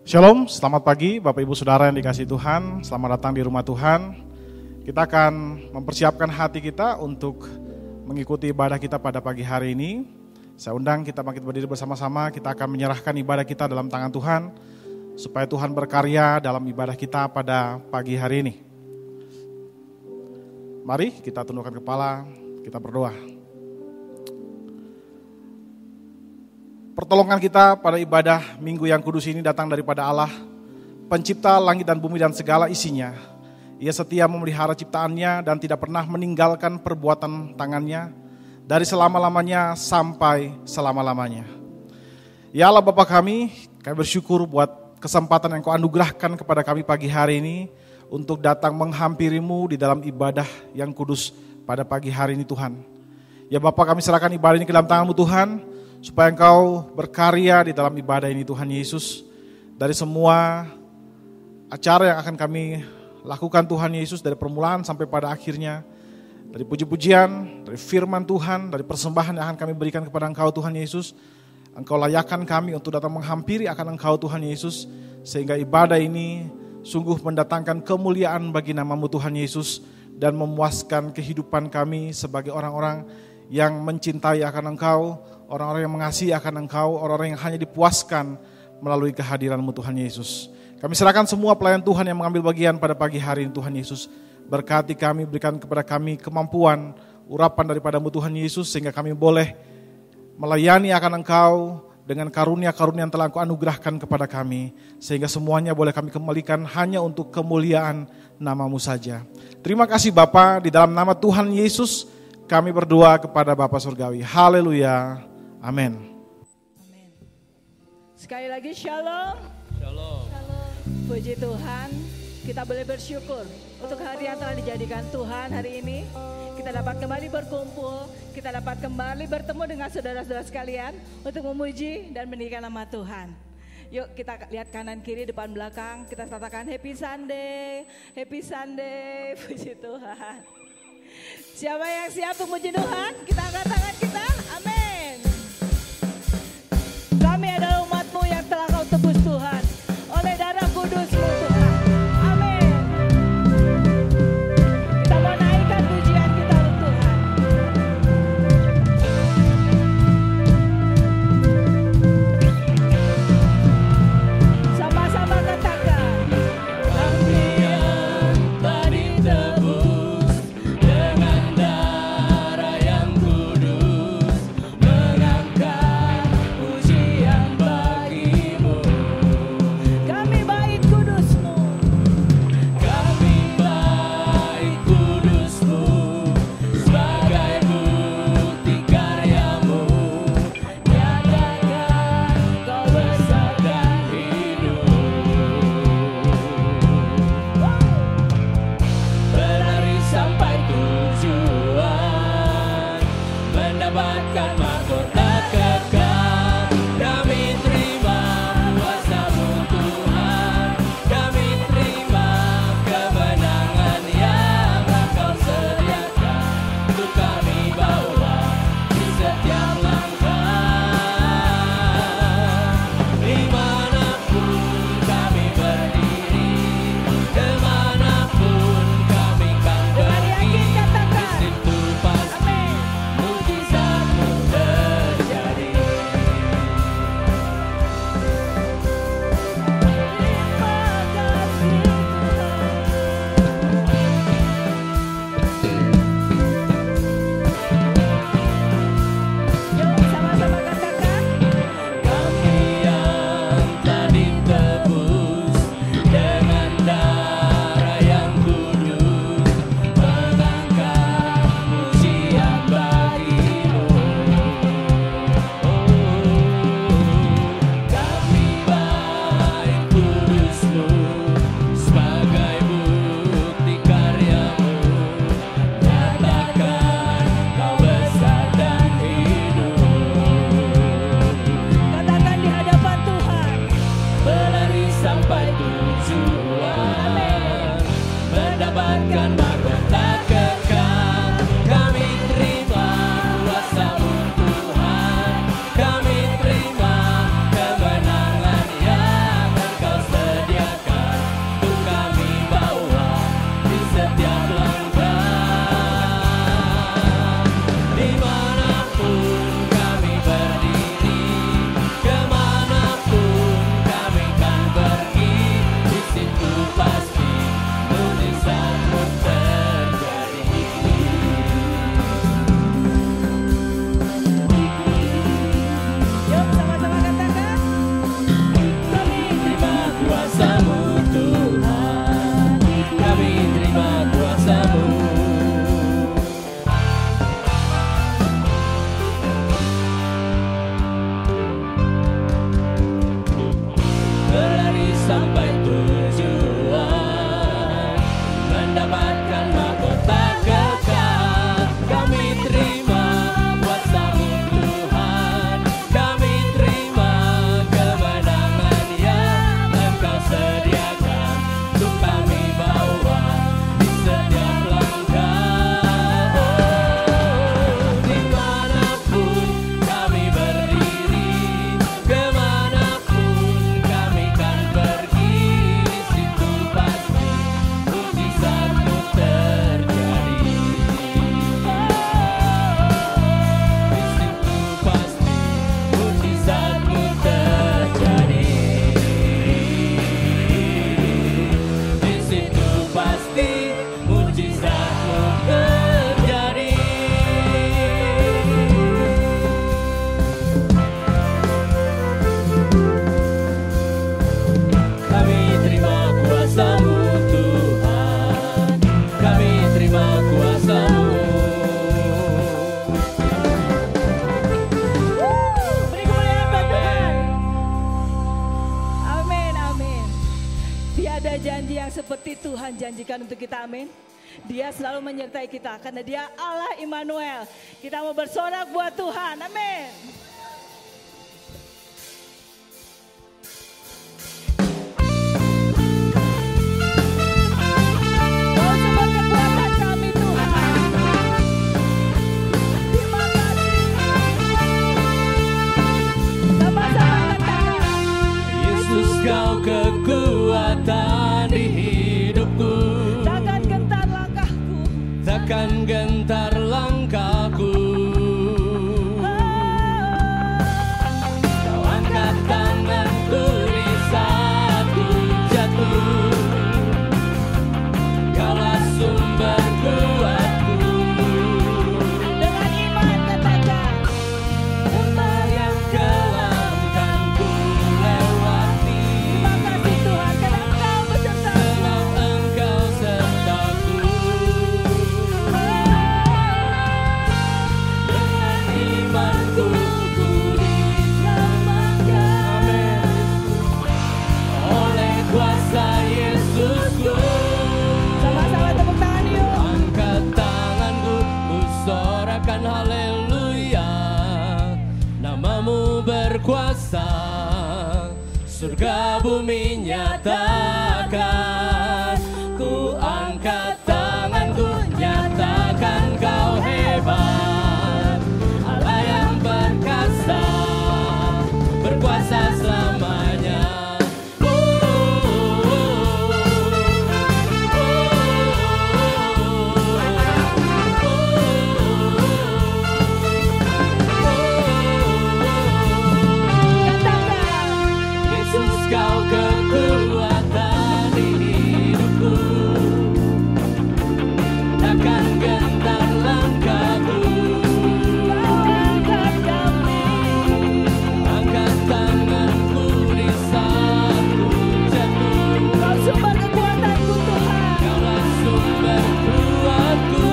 Shalom, selamat pagi Bapak Ibu Saudara yang dikasihi Tuhan. Selamat datang di rumah Tuhan. Kita akan mempersiapkan hati kita untuk mengikuti ibadah kita pada pagi hari ini. Saya undang kita bangkit berdiri bersama-sama. Kita akan menyerahkan ibadah kita dalam tangan Tuhan, supaya Tuhan berkarya dalam ibadah kita pada pagi hari ini. Mari kita tundukkan kepala, kita berdoa. Pertolongan kita pada ibadah minggu yang kudus ini datang daripada Allah, pencipta langit dan bumi dan segala isinya. Ia setia memelihara ciptaannya dan tidak pernah meninggalkan perbuatan tangannya dari selama-lamanya sampai selama-lamanya. Ya Allah Bapa kami bersyukur buat kesempatan yang Kau anugerahkan kepada kami pagi hari ini untuk datang menghampirimu di dalam ibadah yang kudus pada pagi hari ini Tuhan. Ya Bapa, kami serahkan ibadah ini ke dalam tangan-Mu Tuhan, supaya Engkau berkarya di dalam ibadah ini Tuhan Yesus. Dari semua acara yang akan kami lakukan Tuhan Yesus, dari permulaan sampai pada akhirnya, dari puji-pujian, dari firman Tuhan, dari persembahan yang akan kami berikan kepada Engkau Tuhan Yesus, Engkau layakkan kami untuk datang menghampiri akan Engkau Tuhan Yesus, sehingga ibadah ini sungguh mendatangkan kemuliaan bagi nama-Mu Tuhan Yesus, dan memuaskan kehidupan kami sebagai orang-orang yang mencintai akan Engkau, orang-orang yang mengasihi akan Engkau, orang-orang yang hanya dipuaskan melalui kehadiran-Mu Tuhan Yesus. Kami serahkan semua pelayan Tuhan yang mengambil bagian pada pagi hari ini Tuhan Yesus. Berkati kami, berikan kepada kami kemampuan, urapan daripada-Mu Tuhan Yesus, sehingga kami boleh melayani akan Engkau dengan karunia-karunia yang telah Engkau anugerahkan kepada kami, sehingga semuanya boleh kami kembalikan hanya untuk kemuliaan nama-Mu saja. Terima kasih Bapa, di dalam nama Tuhan Yesus kami berdoa kepada Bapa Surgawi. Haleluya. Amin. Amin. Sekali lagi shalom. Shalom. Puji Tuhan, kita boleh bersyukur untuk hari yang telah dijadikan Tuhan hari ini. Kita dapat kembali berkumpul, kita dapat kembali bertemu dengan saudara-saudara sekalian untuk memuji dan meninggikan nama Tuhan. Yuk kita lihat kanan kiri depan belakang, kita katakan happy Sunday, puji Tuhan. Siapa yang siap memuji Tuhan? Kita angkat tangan kita, amin. Kami adalah umat-Mu yang telah Kau tebus Tuhan, oleh darah kudus-Mu Tuhan, amin. Kita mau naikkan pujian kita untuk Tuhan. Sama-sama katakan, Kami yang telah ditebus dengan darah yang kudus, mengangkat pujian sampai tujuan, mendapatkan mahkota kekal. Kami terima kuasa-Mu Tuhan, kami terima kemenangan yang Engkau sediakan untuk kami bawa di setiap langkah. Dimanapun kami berdiri, kemanapun kami kan pergi, di situ pasti mujizat-Mu terjadi. Di situ pasti mujizat-Mu terjadi. Di situ pasti mujizat-Mu terjadi. Kami terima kuasa-Mu Tuhan, kami terima kuasa-Mu. Beri kemuliaan buat Tuhan. Amin, amin. Tiada janji yang seperti Tuhan janjikan untuk kita, amin. Dia selalu menyertai kita karena Dia Allah Immanuel. Kita mau bersorak buat Tuhan, amin. Kau sumber kekuatan kami, Tuhan. Terima kasih. Sama-sama katakan. Yesus, Kau kekuatan di hidupku, Takkan gentar langkahku. takkan gentar langkahku. Kau angkat tanganku di saat ku jatuh, Kaulah sumber kuatku. Dengan iman katakan. Lembah yang kelam kan ku lewati, Terima kasih Tuhan karena Engkau besertaku. sebab Engkau sertaku. Dengan imanku ku diselamatkan oleh kuasa Yesusku. Sama-sama tepuk tangan yuk. Angkat tanganku, ku sorakan haleluya. Namamu berkuasa, surga bumi nyatakan. Ku angkat tanganku, nyatakan Kau hebat, Allah yang perkasa, berkuasa selamanya. Katakan. Yesus, Kau kekuatan di hidupku, takkan gentar langkahku. Kau angkat kami. Angkat tanganku di saat ku jatuh, Kau sumber kekuatanku Tuhan. Kaulah sumber kuatku.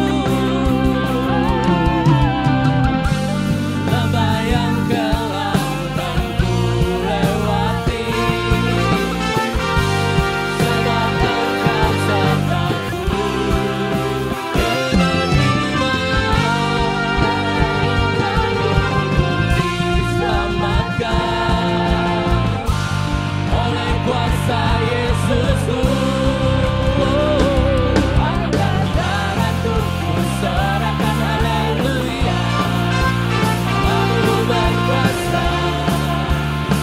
Lembah yang kelam kan ku lewati, sebab Engkau sertaku. Dengan iman ku diselamatkan oleh kuasa Yesusku. Angkat tanganku, ku sorakan haleluya. Namamu berkuasa,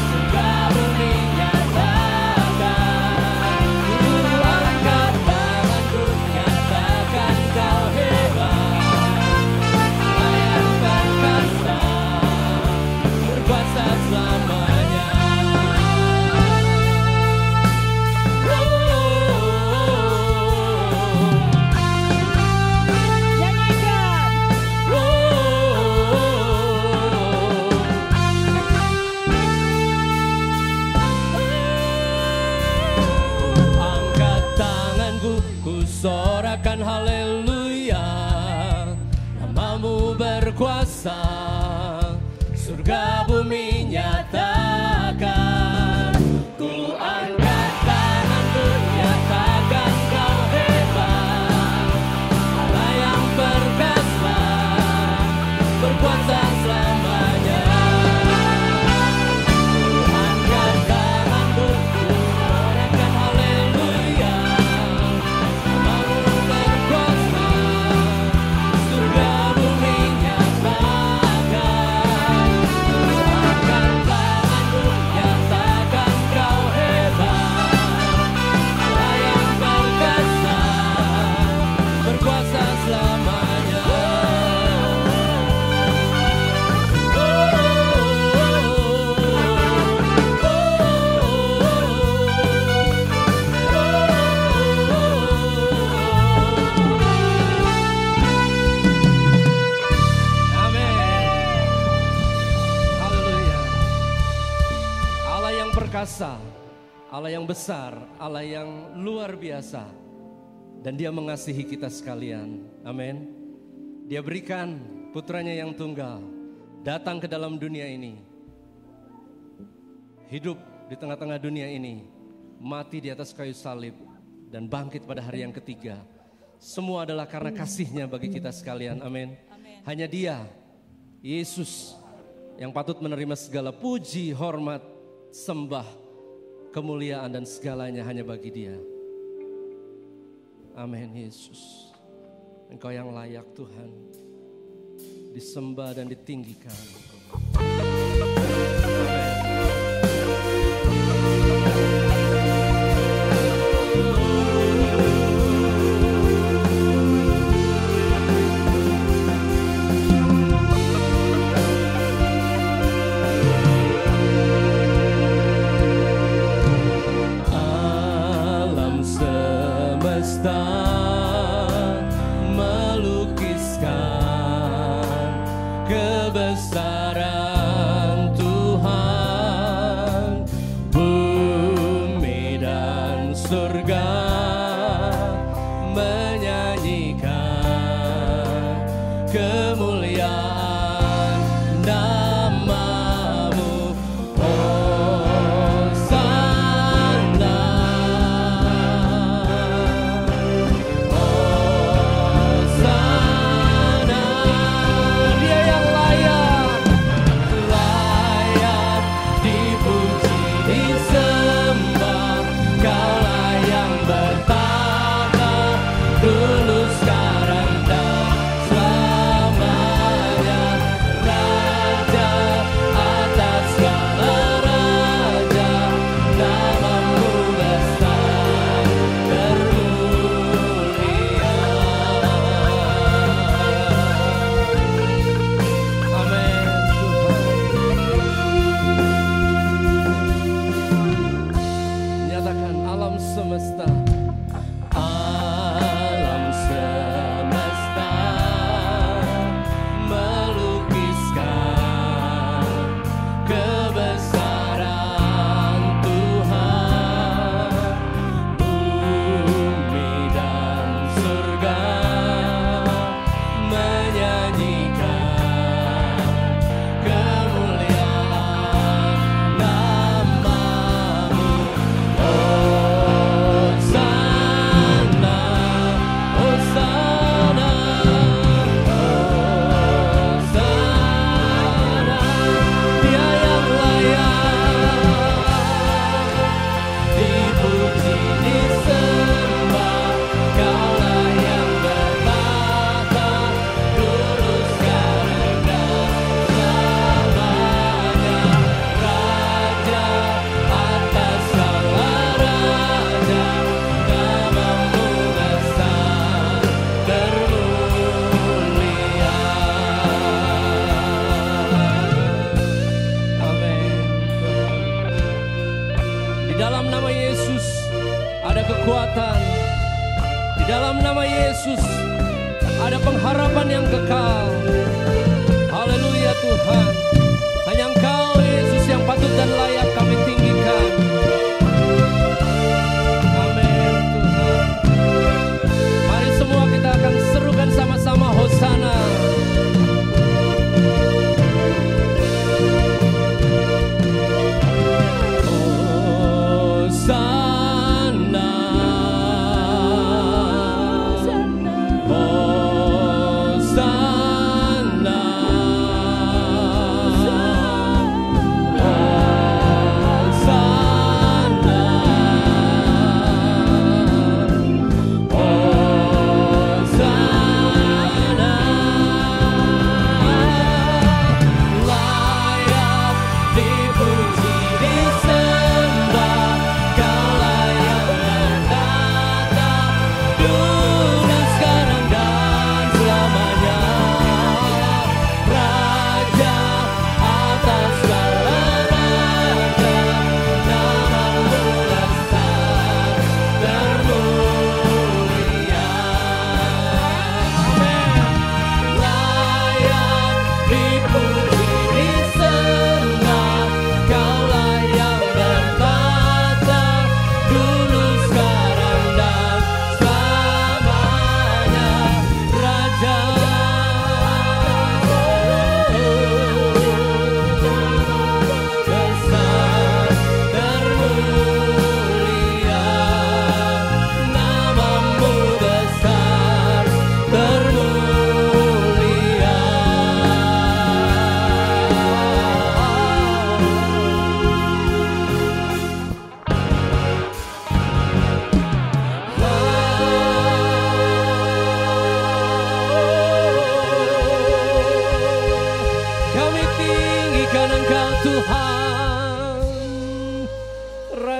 surga bumi nyatakan. Ku angkat tanganku, nyatakan Kau hebat, Allah yang perkasa, berkuasa selamanya. Angkat tanganku, ku sorakan haleluya. Namamu berkuasa, surga bumi nyatakan. Ku angkat Allah yang besar, Allah yang luar biasa. Dan Dia mengasihi kita sekalian. Amin. Dia berikan putranya yang tunggal datang ke dalam dunia ini. Hidup di tengah-tengah dunia ini. Mati di atas kayu salib dan bangkit pada hari yang ketiga. Semua adalah karena kasih-Nya bagi kita sekalian. Amin. Hanya Dia, Yesus, yang patut menerima segala puji, hormat, sembah, kemuliaan dan segalanya hanya bagi Dia. Amin. Yesus, Engkau yang layak Tuhan disembah dan ditinggikan. Alam semesta melukiskan kebesaran Tuhan, bumi dan surga menyanyikan kemuliaan nama-Mu. Hosana, Hosana, Dia yang layak, layak dipuji, disembah. Kaulah yang bertata dulu, sekarang dan selamanya. Raja atas segala raja, nama-Mu besar termulia. Amin Tuhan. Nyatakan alam semesta. Alam semesta melukiskan kebesaran Tuhan, bumi dan surga menyanyikan kemuliaan nama-Mu. Hosana, Hosana, Hosana, Dia yang layak dipuji, disembah. Kaulah yang bertata dulu, sekarang dan selamanya. Raja atas segala raja, nama-Mu besar termulia. Amin. Di dalam nama Yesus ada kekuatan. Di dalam nama Yesus ada pengharapan yang kekal. Haleluya Tuhan. Hanya Engkau Yesus yang patut dan layak kami tinggikan. Amin Tuhan. Mari semua kita akan serukan sama-sama Hosana. Hosana, Hosana,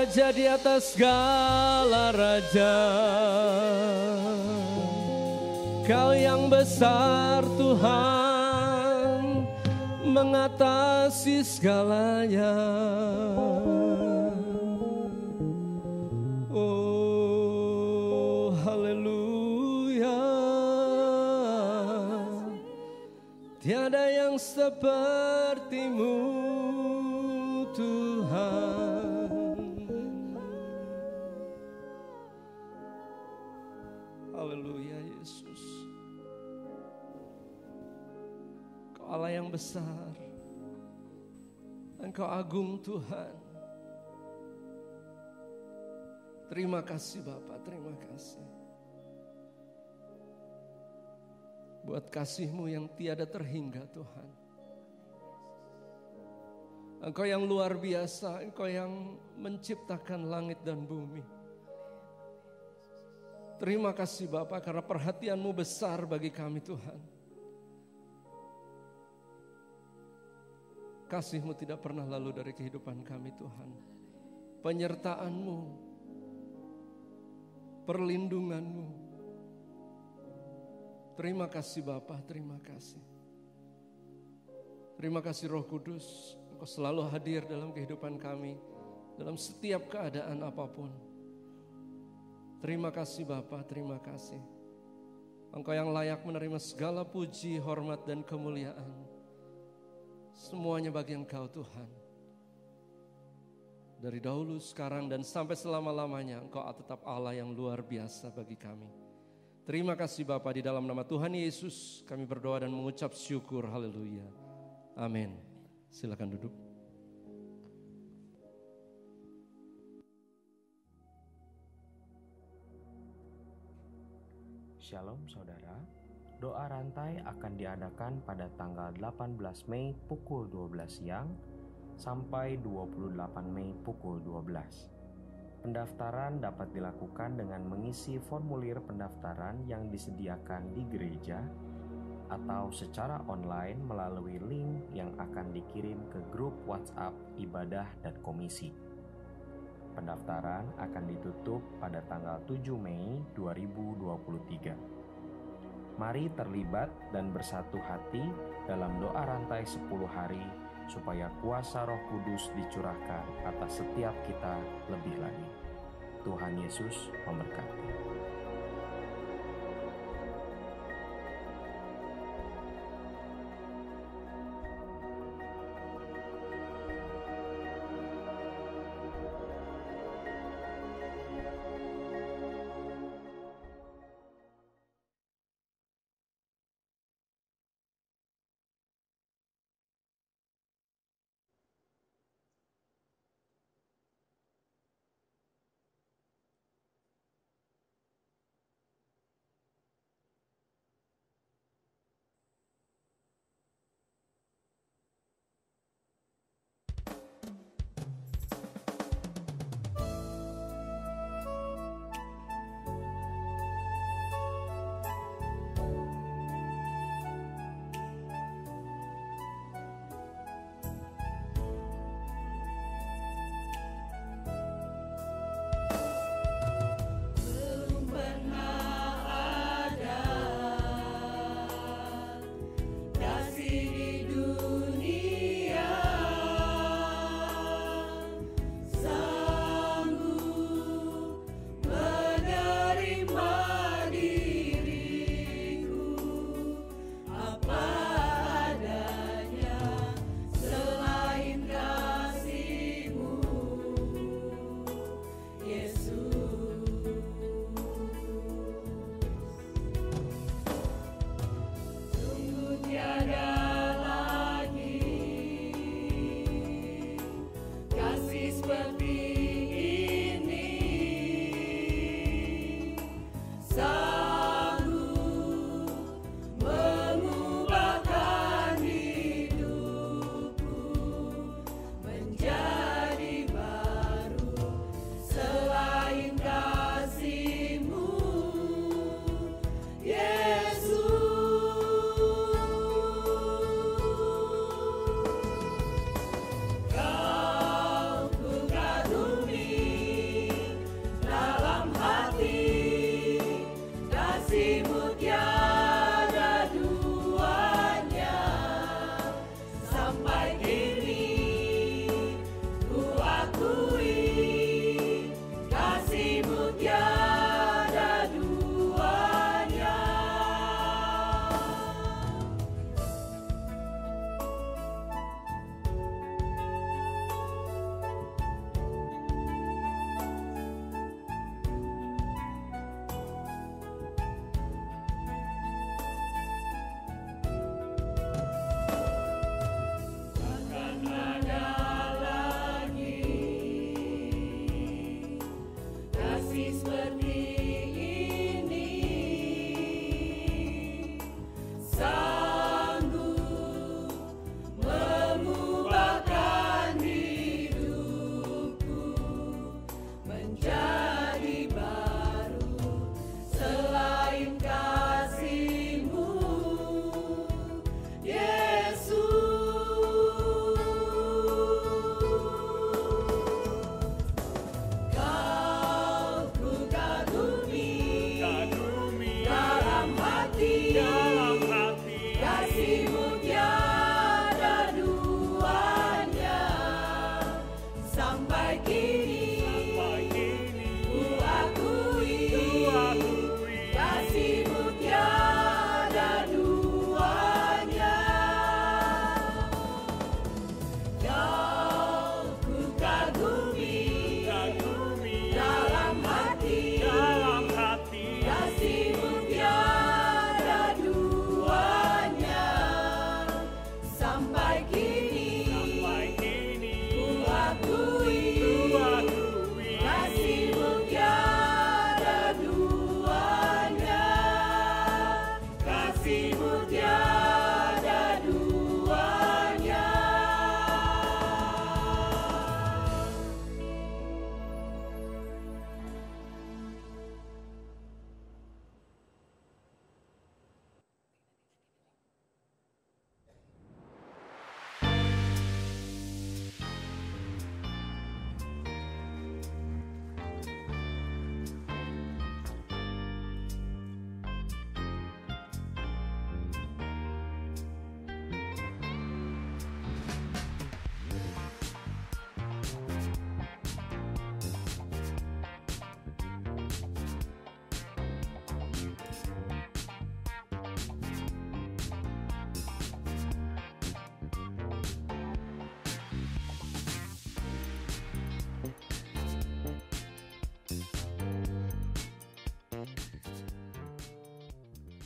Raja di atas segala raja. Kau yang besar Tuhan, mengatasi segalanya. Oh, haleluya. Tiada yang sepertimu Tuhan. Haleluya Yesus. Kau Allah yang besar. Engkau agung Tuhan. Terima kasih Bapa, terima kasih. Buat kasih-Mu yang tiada terhingga Tuhan. Engkau yang luar biasa, Engkau yang menciptakan langit dan bumi. Terima kasih Bapa karena perhatian-Mu besar bagi kami Tuhan. Kasih-Mu tidak pernah lalu dari kehidupan kami Tuhan. Penyertaan-Mu, perlindungan-Mu. Terima kasih Bapa, terima kasih. Terima kasih Roh Kudus, Engkau selalu hadir dalam kehidupan kami, dalam setiap keadaan apapun. Terima kasih Bapa, terima kasih. Engkau yang layak menerima segala puji, hormat dan kemuliaan. Semuanya bagi Engkau Tuhan. Dari dahulu, sekarang, dan sampai selama-lamanya Engkau tetap Allah yang luar biasa bagi kami. Terima kasih Bapa, di dalam nama Tuhan Yesus kami berdoa dan mengucap syukur. Haleluya. Amin. Silakan duduk. Shalom saudara. Doa rantai akan diadakan pada tanggal 18 Mei pukul 12 siang sampai 28 Mei pukul 12. Pendaftaran dapat dilakukan dengan mengisi formulir pendaftaran yang disediakan di gereja atau secara online melalui link yang akan dikirim ke grup WhatsApp ibadah dan komisi. Pendaftaran akan ditutup pada tanggal 7 Mei 2023. Mari terlibat dan bersatu hati dalam doa rantai 10 hari supaya kuasa Roh Kudus dicurahkan atas setiap kita lebih lagi. Tuhan Yesus memberkati.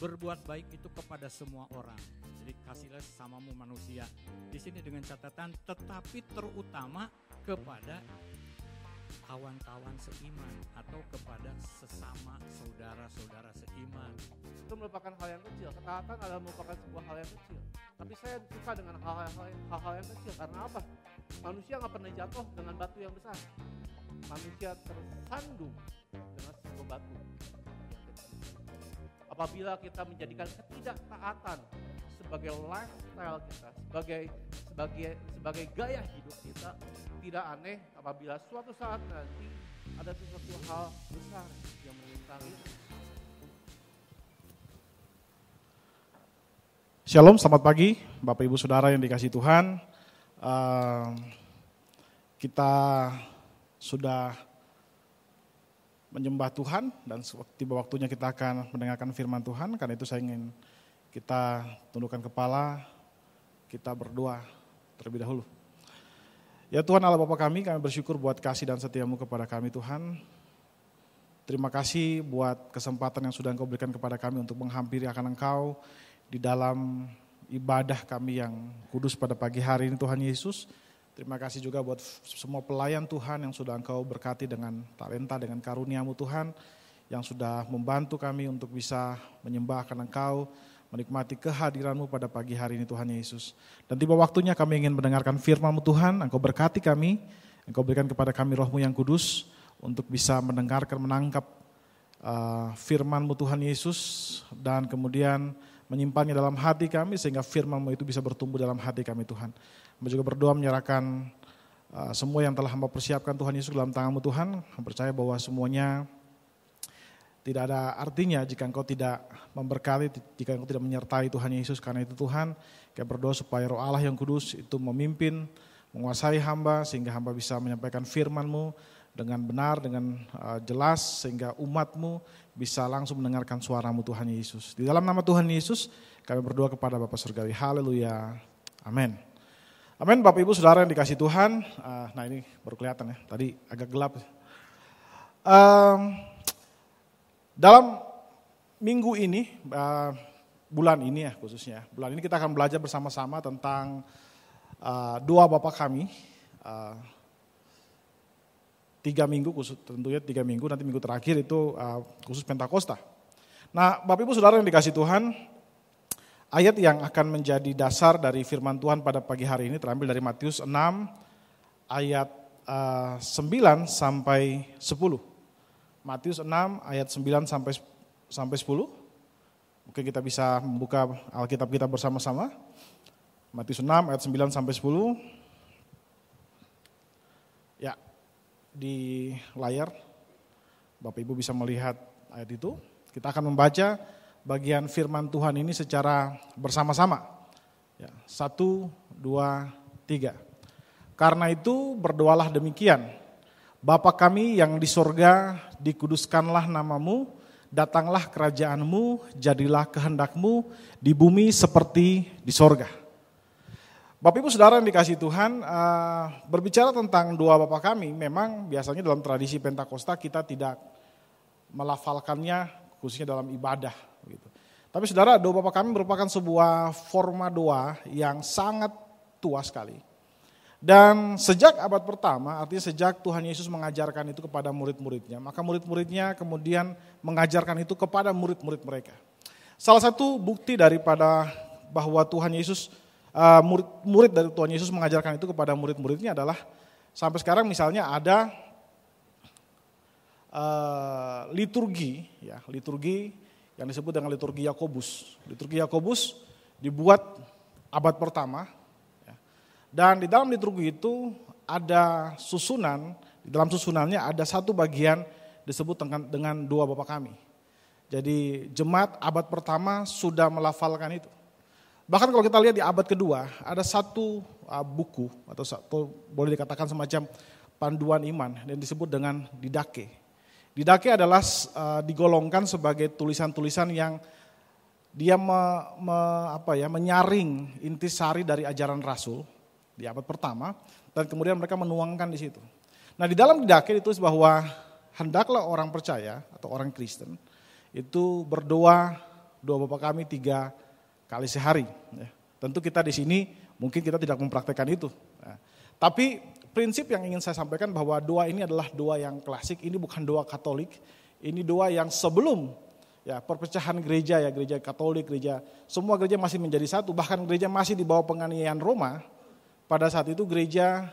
berbuat baik itu kepada semua orang. Jadi kasihlah sesamamu manusia. Di sini dengan catatan tetapi terutama kepada kawan-kawan seiman atau kepada sesama saudara-saudara seiman. Itu merupakan hal yang kecil. Ketaatan adalah merupakan sebuah hal yang kecil. Tapi saya suka dengan hal-hal yang kecil. Karena apa? Manusia nggak pernah jatuh dengan batu yang besar. Manusia tersandung dengan sebuah batu yang kecil. Apabila kita menjadikan ketidaktaatan sebagai lifestyle kita, sebagai gaya hidup kita, tidak aneh apabila suatu saat nanti ada sesuatu hal besar yang menimpa kita. Shalom, selamat pagi Bapak Ibu Saudara yang dikasihi Tuhan. Kita sudah menyembah Tuhan dan tiba waktunya kita akan mendengarkan firman Tuhan. Karena itu saya ingin kita tundukkan kepala, kita berdoa terlebih dahulu. Ya Tuhan Allah Bapa kami bersyukur buat kasih dan setia-Mu kepada kami Tuhan. Terima kasih buat kesempatan yang sudah Engkau berikan kepada kami untuk menghampiri akan Engkau di dalam ibadah kami yang kudus pada pagi hari ini Tuhan Yesus. Terima kasih juga buat semua pelayan Tuhan yang sudah Engkau berkati dengan talenta, dengan karunia-Mu Tuhan, yang sudah membantu kami untuk bisa menyembah akan Engkau, menikmati kehadiran-Mu pada pagi hari ini Tuhan Yesus. Dan tiba waktunya kami ingin mendengarkan firman-Mu Tuhan, Engkau berkati kami, Engkau berikan kepada kami Roh-Mu yang kudus, untuk bisa mendengarkan, menangkap firman-Mu Tuhan Yesus, dan kemudian menyimpannya dalam hati kami, sehingga firman-Mu itu bisa bertumbuh dalam hati kami Tuhan. Hamba juga berdoa menyerahkan semua yang telah hamba persiapkan Tuhan Yesus dalam tangan-Mu Tuhan. Hamba percaya bahwa semuanya tidak ada artinya jika Engkau tidak memberkati, jika Engkau tidak menyertai Tuhan Yesus. Karena itu Tuhan, kami berdoa supaya Roh Allah yang kudus itu memimpin, menguasai hamba, sehingga hamba bisa menyampaikan firman-Mu dengan benar, dengan jelas, sehingga umat-Mu bisa langsung mendengarkan suara-Mu Tuhan Yesus. Di dalam nama Tuhan Yesus, kami berdoa kepada Bapa Surgawi. Haleluya. Amin. Amin. Bapak Ibu Saudara yang dikasihi Tuhan. Nah ini baru kelihatan ya, tadi agak gelap. Dalam minggu ini, bulan ini ya khususnya, bulan ini kita akan belajar bersama-sama tentang doa Bapa kami. 3 minggu, khusus tentunya 3 minggu, nanti minggu terakhir itu khusus Pentakosta. Nah Bapak Ibu Saudara yang dikasihi Tuhan, ayat yang akan menjadi dasar dari firman Tuhan pada pagi hari ini terambil dari Matius 6 ayat 9 sampai 10. Matius 6 ayat 9 sampai 10. Mungkin kita bisa membuka Alkitab kita bersama-sama. Matius 6 ayat 9 sampai 10. Ya, di layar Bapak Ibu bisa melihat ayat itu. Kita akan membaca bagian firman Tuhan ini secara bersama-sama. Ya, 1, 2, 3. Karena itu berdoalah demikian. Bapa kami yang di sorga, dikuduskanlah namamu, datanglah kerajaanmu, jadilah kehendak-Mu di bumi seperti di sorga. Bapak Ibu Saudara yang dikasihi Tuhan, berbicara tentang doa Bapa kami, memang biasanya dalam tradisi Pentakosta kita tidak melafalkannya khususnya dalam ibadah. Gitu. Tapi saudara, doa Bapa kami merupakan sebuah forma doa yang sangat tua sekali. Dan sejak abad pertama, artinya sejak Tuhan Yesus mengajarkan itu kepada murid-muridnya, maka murid-muridnya kemudian mengajarkan itu kepada murid-murid mereka. Salah satu bukti daripada bahwa Tuhan Yesus, murid dari Tuhan Yesus mengajarkan itu kepada murid-muridnya adalah sampai sekarang misalnya ada liturgi, ya, liturgi yang disebut dengan liturgi Yakobus. Liturgi Yakobus dibuat abad pertama, ya. Dan di dalam liturgi itu ada susunan, di dalam susunannya ada satu bagian disebut dengan doa Bapa kami. Jadi jemaat abad pertama sudah melafalkan itu. Bahkan kalau kita lihat di abad kedua, ada satu buku atau boleh dikatakan semacam panduan iman yang disebut dengan Didake. Didake adalah digolongkan sebagai tulisan-tulisan yang dia menyaring intisari dari ajaran Rasul di abad pertama, dan kemudian mereka menuangkan di situ. Nah di dalam Didake ditulis bahwa hendaklah orang percaya atau orang Kristen itu berdoa Doa Bapa kami 3 kali sehari. Ya. Tentu kita di sini mungkin kita tidak mempraktekkan itu. Nah, tapi prinsip yang ingin saya sampaikan bahwa doa ini adalah doa yang klasik. Ini bukan doa Katolik. Ini doa yang sebelum ya perpecahan gereja, ya gereja Katolik, semua gereja masih menjadi satu. Bahkan gereja masih di bawah penganiayaan Roma. Pada saat itu gereja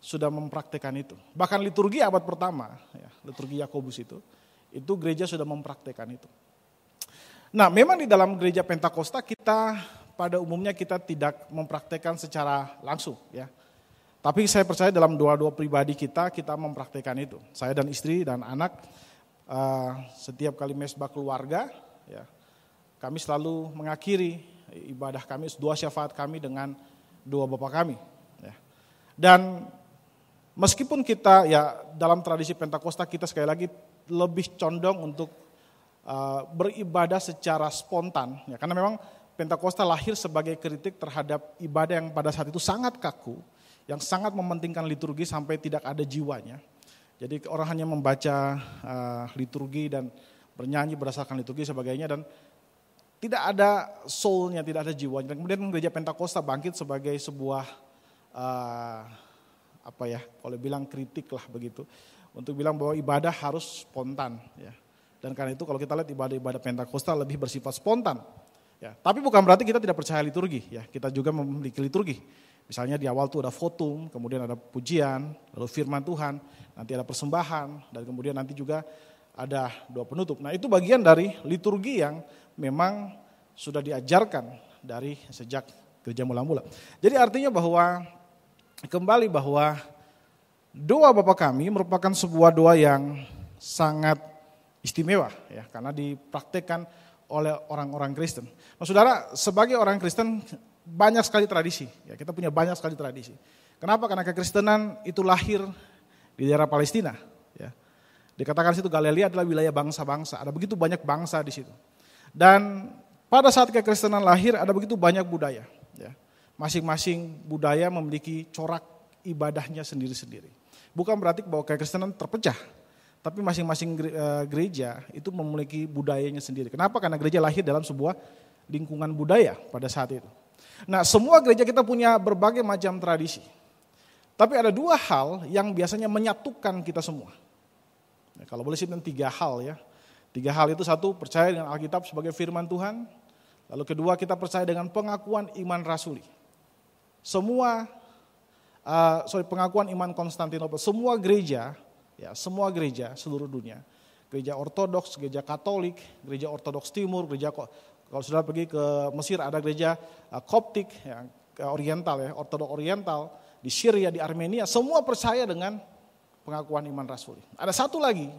sudah mempraktekkan itu. Bahkan liturgi abad pertama, ya, liturgi Yakobus itu gereja sudah mempraktekkan itu. Nah, memang di dalam gereja Pentakosta kita pada umumnya kita tidak mempraktekkan secara langsung, ya. Tapi saya percaya dalam doa-doa pribadi kita mempraktekkan itu. Saya dan istri dan anak setiap kali mesbah keluarga, ya, kami selalu mengakhiri ibadah kami, doa syafaat kami dengan doa Bapa kami. Ya. Dan meskipun kita ya dalam tradisi Pentakosta kita sekali lagi lebih condong untuk beribadah secara spontan, ya, karena memang Pentakosta lahir sebagai kritik terhadap ibadah yang pada saat itu sangat kaku, yang sangat mementingkan liturgi sampai tidak ada jiwanya. Jadi orang hanya membaca liturgi dan bernyanyi berdasarkan liturgi sebagainya dan tidak ada soul-nya, tidak ada jiwanya. Dan kemudian gereja Pentakosta bangkit sebagai sebuah kalau bilang kritik lah begitu, untuk bilang bahwa ibadah harus spontan, ya. Dan karena itu kalau kita lihat ibadah-ibadah Pentakosta lebih bersifat spontan, ya. Tapi bukan berarti kita tidak percaya liturgi, ya. Kita juga memiliki liturgi. Misalnya di awal tuh ada votum, kemudian ada pujian, lalu firman Tuhan, nanti ada persembahan, dan kemudian nanti juga ada doa penutup. Nah, itu bagian dari liturgi yang memang sudah diajarkan dari sejak gereja mula-mula. Jadi artinya bahwa doa Bapa kami merupakan sebuah doa yang sangat istimewa, ya, karena dipraktekkan oleh orang-orang Kristen. Nah, saudara, sebagai orang Kristen banyak sekali tradisi, ya, kita punya banyak sekali tradisi. Kenapa? Karena kekristenan itu lahir di daerah Palestina, ya. Dikatakan situ Galilea adalah wilayah bangsa-bangsa, ada begitu banyak bangsa di situ. Dan pada saat kekristenan lahir ada begitu banyak budaya, ya. Masing-masing budaya memiliki corak ibadahnya sendiri-sendiri. Bukan berarti bahwa kekristenan terpecah, tapi masing-masing gereja itu memiliki budayanya sendiri. Kenapa? Karena gereja lahir dalam sebuah lingkungan budaya pada saat itu. Nah, semua gereja kita punya berbagai macam tradisi. Tapi ada 2 hal yang biasanya menyatukan kita semua. Nah, kalau boleh sebutkan 3 hal, ya. 3 hal itu: satu, percaya dengan Alkitab sebagai firman Tuhan. Lalu kedua, kita percaya dengan pengakuan iman rasuli. Pengakuan iman Konstantinopel. Semua gereja, ya, semua gereja seluruh dunia, gereja Ortodoks, gereja Katolik, gereja Ortodoks Timur, gereja, kalau sudah pergi ke Mesir ada gereja Koptik, ya, Oriental, ya, Ortodok Oriental, di Syria, di Armenia, semua percaya dengan pengakuan iman rasuli. Ada satu lagi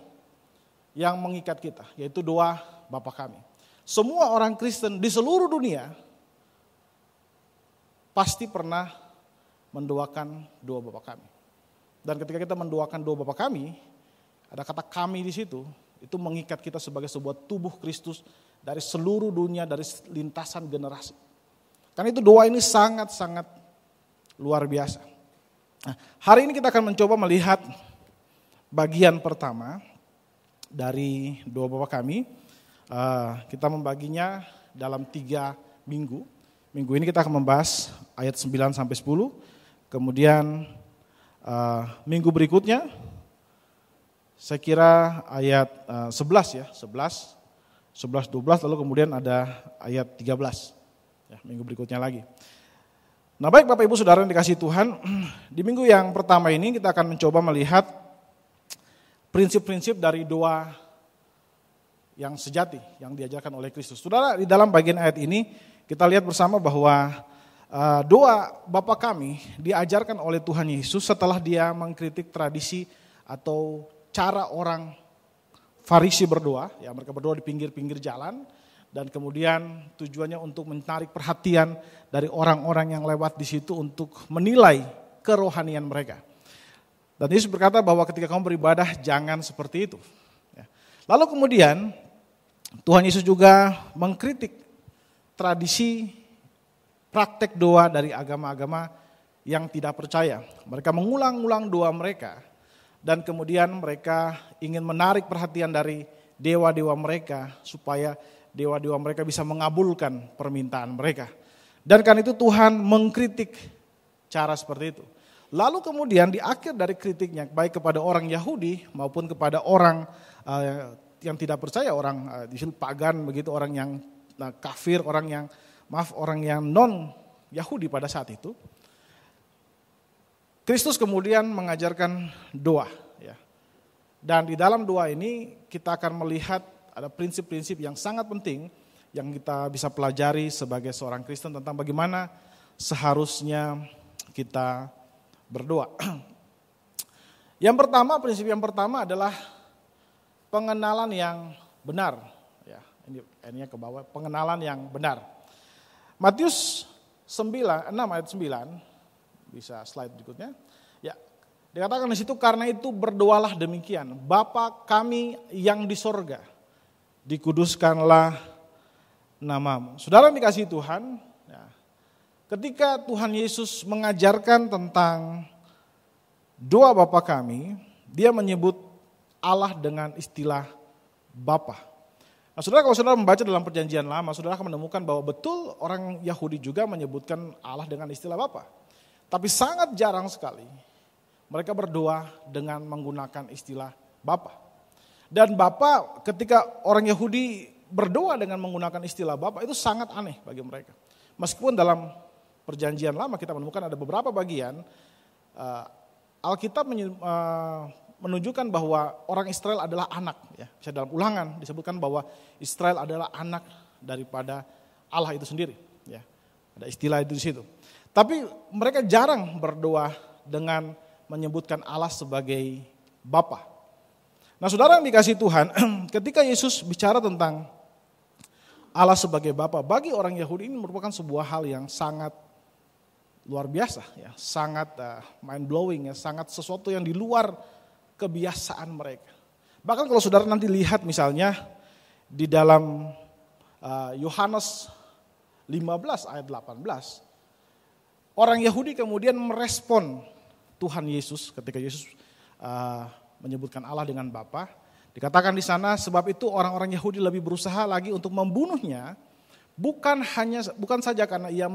yang mengikat kita, yaitu doa Bapa kami. Semua orang Kristen di seluruh dunia pasti pernah mendoakan doa Bapa kami. Dan ketika kita mendoakan doa Bapa kami, ada kata kami di situ, itu mengikat kita sebagai sebuah tubuh Kristus dari seluruh dunia, dari lintasan generasi. Karena itu doa ini sangat-sangat luar biasa. Nah, hari ini kita akan mencoba melihat bagian pertama dari doa Bapa kami. Kita membaginya dalam 3 minggu. Minggu ini kita akan membahas ayat 9 sampai 10. Kemudian minggu berikutnya saya kira ayat 11 ya, 11, 12, lalu kemudian ada ayat 13. Ya, minggu berikutnya lagi. Nah, baik Bapak Ibu Saudara yang dikasihi Tuhan, di minggu yang pertama ini kita akan mencoba melihat prinsip-prinsip dari doa yang sejati yang diajarkan oleh Kristus. Saudara, di dalam bagian ayat ini kita lihat bersama bahwa doa Bapa kami diajarkan oleh Tuhan Yesus setelah dia mengkritik tradisi atau cara orang Farisi berdoa. Ya, mereka berdoa di pinggir-pinggir jalan dan kemudian tujuannya untuk menarik perhatian dari orang-orang yang lewat di situ untuk menilai kerohanian mereka. Dan Yesus berkata bahwa ketika kamu beribadah jangan seperti itu. Ya. Lalu kemudian Tuhan Yesus juga mengkritik tradisi praktek doa dari agama-agama yang tidak percaya. Mereka mengulang-ulang doa mereka dan kemudian mereka ingin menarik perhatian dari dewa-dewa mereka supaya dewa-dewa mereka bisa mengabulkan permintaan mereka. Dan karena itu Tuhan mengkritik cara seperti itu. Lalu kemudian di akhir dari kritiknya, baik kepada orang Yahudi maupun kepada orang yang tidak percaya, orang pagan begitu, orang yang kafir, orang yang non Yahudi pada saat itu, Kristus kemudian mengajarkan doa. Ya. Dan di dalam doa ini kita akan melihat ada prinsip-prinsip yang sangat penting yang kita bisa pelajari sebagai seorang Kristen tentang bagaimana seharusnya kita berdoa. Prinsip yang pertama adalah pengenalan yang benar. Ya, ini ke bawah, pengenalan yang benar. Matius 6 ayat 9. Bisa slide berikutnya. Ya, dikatakan di situ, karena itu berdoalah demikian. Bapa kami yang di sorga, dikuduskanlah namamu. Saudara dikasihi Tuhan, ya, ketika Tuhan Yesus mengajarkan tentang doa Bapa kami, dia menyebut Allah dengan istilah Bapa. Nah, saudara, kalau saudara membaca dalam perjanjian lama, saudara akan menemukan bahwa betul orang Yahudi juga menyebutkan Allah dengan istilah Bapa. Tapi sangat jarang sekali mereka berdoa dengan menggunakan istilah Bapa. Dan Bapa, ketika orang Yahudi berdoa dengan menggunakan istilah Bapa, itu sangat aneh bagi mereka. Meskipun dalam perjanjian lama kita menemukan ada beberapa bagian, Alkitab menunjukkan bahwa orang Israel adalah anak. Ya. Bisa dalam Ulangan disebutkan bahwa Israel adalah anak daripada Allah itu sendiri. Ya. Ada istilah itu di situ. Tapi mereka jarang berdoa dengan menyebutkan Allah sebagai Bapa. Nah, saudara yang dikasihi Tuhan, ketika Yesus bicara tentang Allah sebagai Bapa, bagi orang Yahudi ini merupakan sebuah hal yang sangat luar biasa, ya, sangat mind blowing, ya, sangat sesuatu yang di luar kebiasaan mereka. Bahkan kalau saudara nanti lihat misalnya di dalam Yohanes 15 ayat 18, orang Yahudi kemudian merespon Tuhan Yesus ketika Yesus menyebutkan Allah dengan Bapa. Dikatakan di sana, sebab itu orang-orang Yahudi lebih berusaha lagi untuk membunuhnya, bukan saja karena ia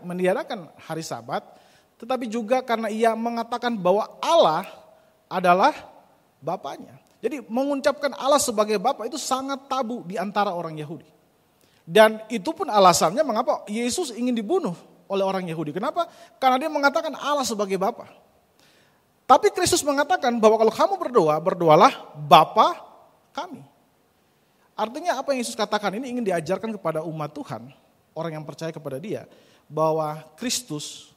meniadakan hari Sabat, tetapi juga karena ia mengatakan bahwa Allah adalah Bapanya. Jadi mengucapkan Allah sebagai Bapa itu sangat tabu di antara orang Yahudi. Dan itu pun alasannya mengapa Yesus ingin dibunuh oleh orang Yahudi. Kenapa? Karena dia mengatakan Allah sebagai Bapa. Tapi Kristus mengatakan bahwa kalau kamu berdoa, berdoalah Bapa kami. Artinya apa yang Yesus katakan ini ingin diajarkan kepada umat Tuhan, orang yang percaya kepada dia, bahwa Kristus,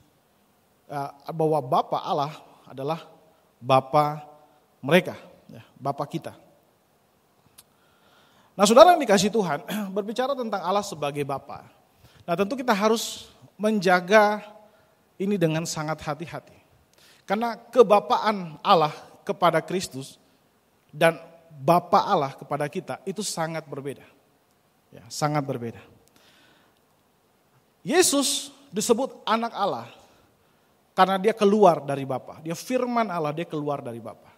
bahwa Bapa Allah adalah Bapa mereka, ya, Bapa kita. Nah, saudara yang dikasihi Tuhan, berbicara tentang Allah sebagai Bapa. Nah, tentu kita harus menjaga ini dengan sangat hati-hati. Karena kebapaan Allah kepada Kristus dan Bapa Allah kepada kita itu sangat berbeda. Ya, sangat berbeda. Yesus disebut anak Allah karena dia keluar dari Bapa. Dia firman Allah, dia keluar dari Bapa.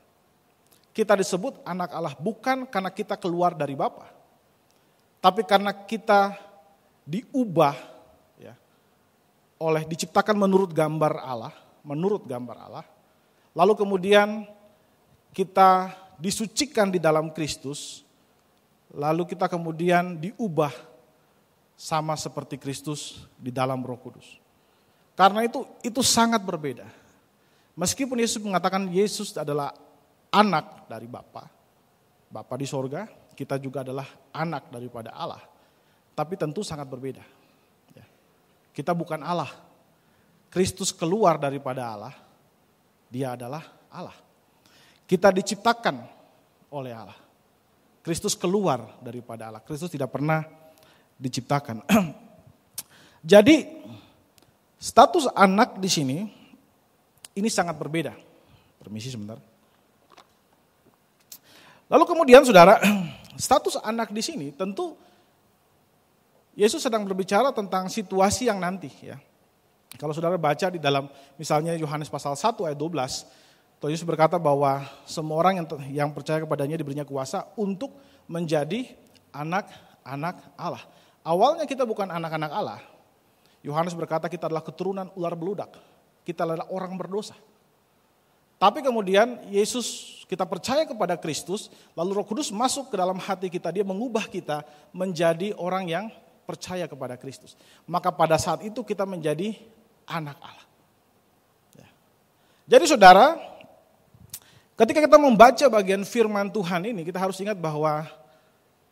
Kita disebut anak Allah bukan karena kita keluar dari Bapa, tapi karena kita diubah diciptakan menurut gambar Allah, lalu kemudian kita disucikan di dalam Kristus, lalu kita kemudian diubah sama seperti Kristus di dalam Roh Kudus. Karena itu sangat berbeda. Meskipun Yesus mengatakan Yesus adalah anak dari Bapa di sorga, kita juga adalah anak daripada Allah, tapi tentu sangat berbeda. Kita bukan Allah. Kristus keluar daripada Allah. Dia adalah Allah. Kita diciptakan oleh Allah. Kristus keluar daripada Allah. Kristus tidak pernah diciptakan. Jadi status anak di sini ini sangat berbeda. Permisi sebentar. Lalu kemudian saudara, status anak di sini tentu Yesus sedang berbicara tentang situasi yang nanti, ya. Kalau saudara baca di dalam misalnya Yohanes pasal 1 ayat 12, Yesus berkata bahwa semua orang yang percaya kepadanya diberinya kuasa untuk menjadi anak anak Allah. Awalnya kita bukan anak-anak Allah. Yohanes berkata kita adalah keturunan ular beludak. Kita adalah orang berdosa. Tapi kemudian Yesus, kita percaya kepada Kristus, lalu Roh Kudus masuk ke dalam hati kita, dia mengubah kita menjadi orang yang percaya kepada Kristus. Maka pada saat itu kita menjadi anak Allah. Jadi saudara, ketika kita membaca bagian firman Tuhan ini, kita harus ingat bahwa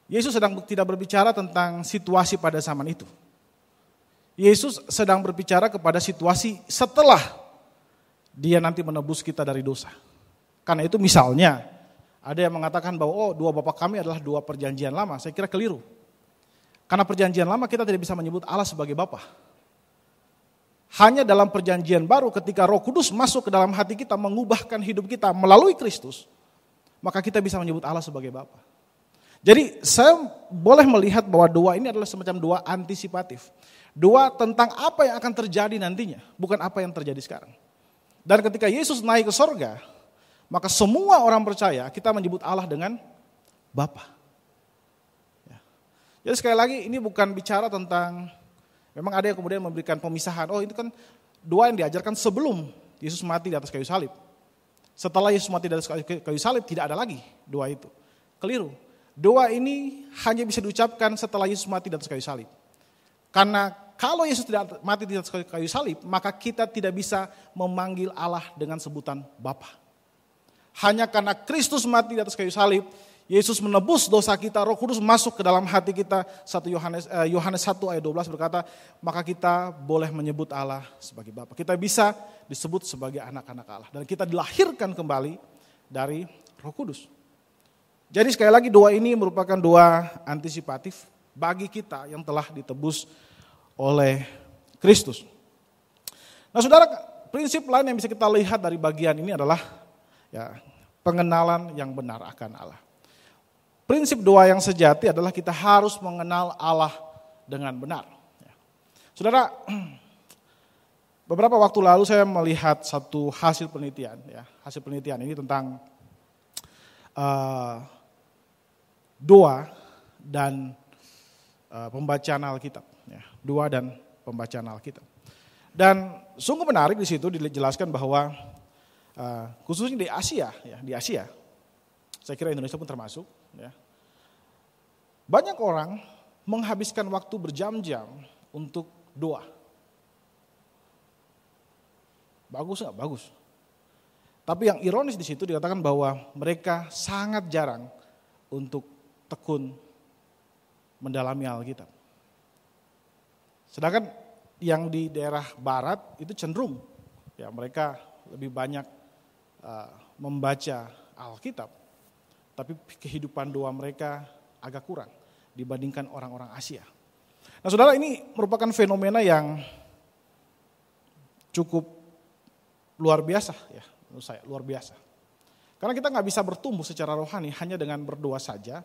Yesus sedang tidak berbicara tentang situasi pada zaman itu. Yesus sedang berbicara kepada situasi setelah dia nanti menebus kita dari dosa. Karena itu misalnya, ada yang mengatakan bahwa dua bapa kami adalah dua perjanjian lama. Saya kira keliru. Karena perjanjian lama kita tidak bisa menyebut Allah sebagai bapa. Hanya dalam perjanjian baru ketika Roh Kudus masuk ke dalam hati kita, mengubahkan hidup kita melalui Kristus, maka kita bisa menyebut Allah sebagai bapa. Jadi saya boleh melihat bahwa doa ini adalah semacam doa antisipatif. Doa tentang apa yang akan terjadi nantinya, bukan apa yang terjadi sekarang. Dan ketika Yesus naik ke sorga, maka semua orang percaya kita menyebut Allah dengan Bapa. Jadi sekali lagi ini bukan bicara tentang, memang ada yang kemudian memberikan pemisahan, itu kan doa yang diajarkan sebelum Yesus mati di atas kayu salib. Setelah Yesus mati di atas kayu salib tidak ada lagi doa itu. Keliru. Doa ini hanya bisa diucapkan setelah Yesus mati di atas kayu salib. Karena kalau Yesus tidak mati di atas kayu salib, maka kita tidak bisa memanggil Allah dengan sebutan Bapa. Hanya karena Kristus mati di atas kayu salib, Yesus menebus dosa kita, Roh Kudus masuk ke dalam hati kita. Yohanes 1 ayat 12 berkata, maka kita boleh menyebut Allah sebagai Bapa. Kita bisa disebut sebagai anak-anak Allah. Dan kita dilahirkan kembali dari Roh Kudus. Jadi sekali lagi doa ini merupakan doa antisipatif bagi kita yang telah ditebus oleh Kristus. Nah saudara, prinsip lain yang bisa kita lihat dari bagian ini adalah pengenalan yang benar akan Allah. Prinsip doa yang sejati adalah kita harus mengenal Allah dengan benar. Saudara, beberapa waktu lalu saya melihat satu hasil penelitian. Hasil penelitian ini tentang doa dan pembacaan Alkitab. Doa dan pembacaan Alkitab. Dan sungguh menarik di situ dijelaskan bahwa khususnya di Asia, saya kira Indonesia pun termasuk, banyak orang menghabiskan waktu berjam-jam untuk doa. Bagus nggak? Bagus. Tapi yang ironis di situ dikatakan bahwa mereka sangat jarang untuk tekun mendalami Alkitab. Sedangkan yang di daerah barat itu cenderung mereka lebih banyak membaca Alkitab, tapi kehidupan doa mereka agak kurang dibandingkan orang-orang Asia. Nah saudara, ini merupakan fenomena yang cukup luar biasa menurut saya, luar biasa. Karena kita nggak bisa bertumbuh secara rohani hanya dengan berdoa saja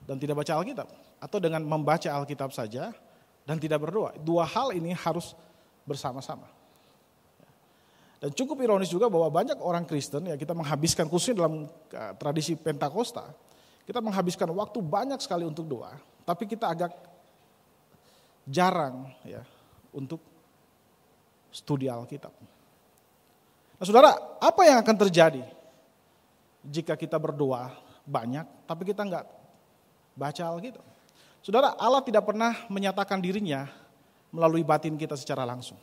dan tidak baca Alkitab, atau dengan membaca Alkitab saja dan tidak berdoa. Dua hal ini harus bersama-sama. Dan cukup ironis juga bahwa banyak orang Kristen, kita menghabiskan, khususnya dalam tradisi Pentakosta, kita menghabiskan waktu banyak sekali untuk doa, tapi kita agak jarang untuk studi Alkitab. Nah saudara, apa yang akan terjadi jika kita berdoa banyak, tapi kita enggak baca Alkitab? Saudara, Allah tidak pernah menyatakan dirinya melalui batin kita secara langsung.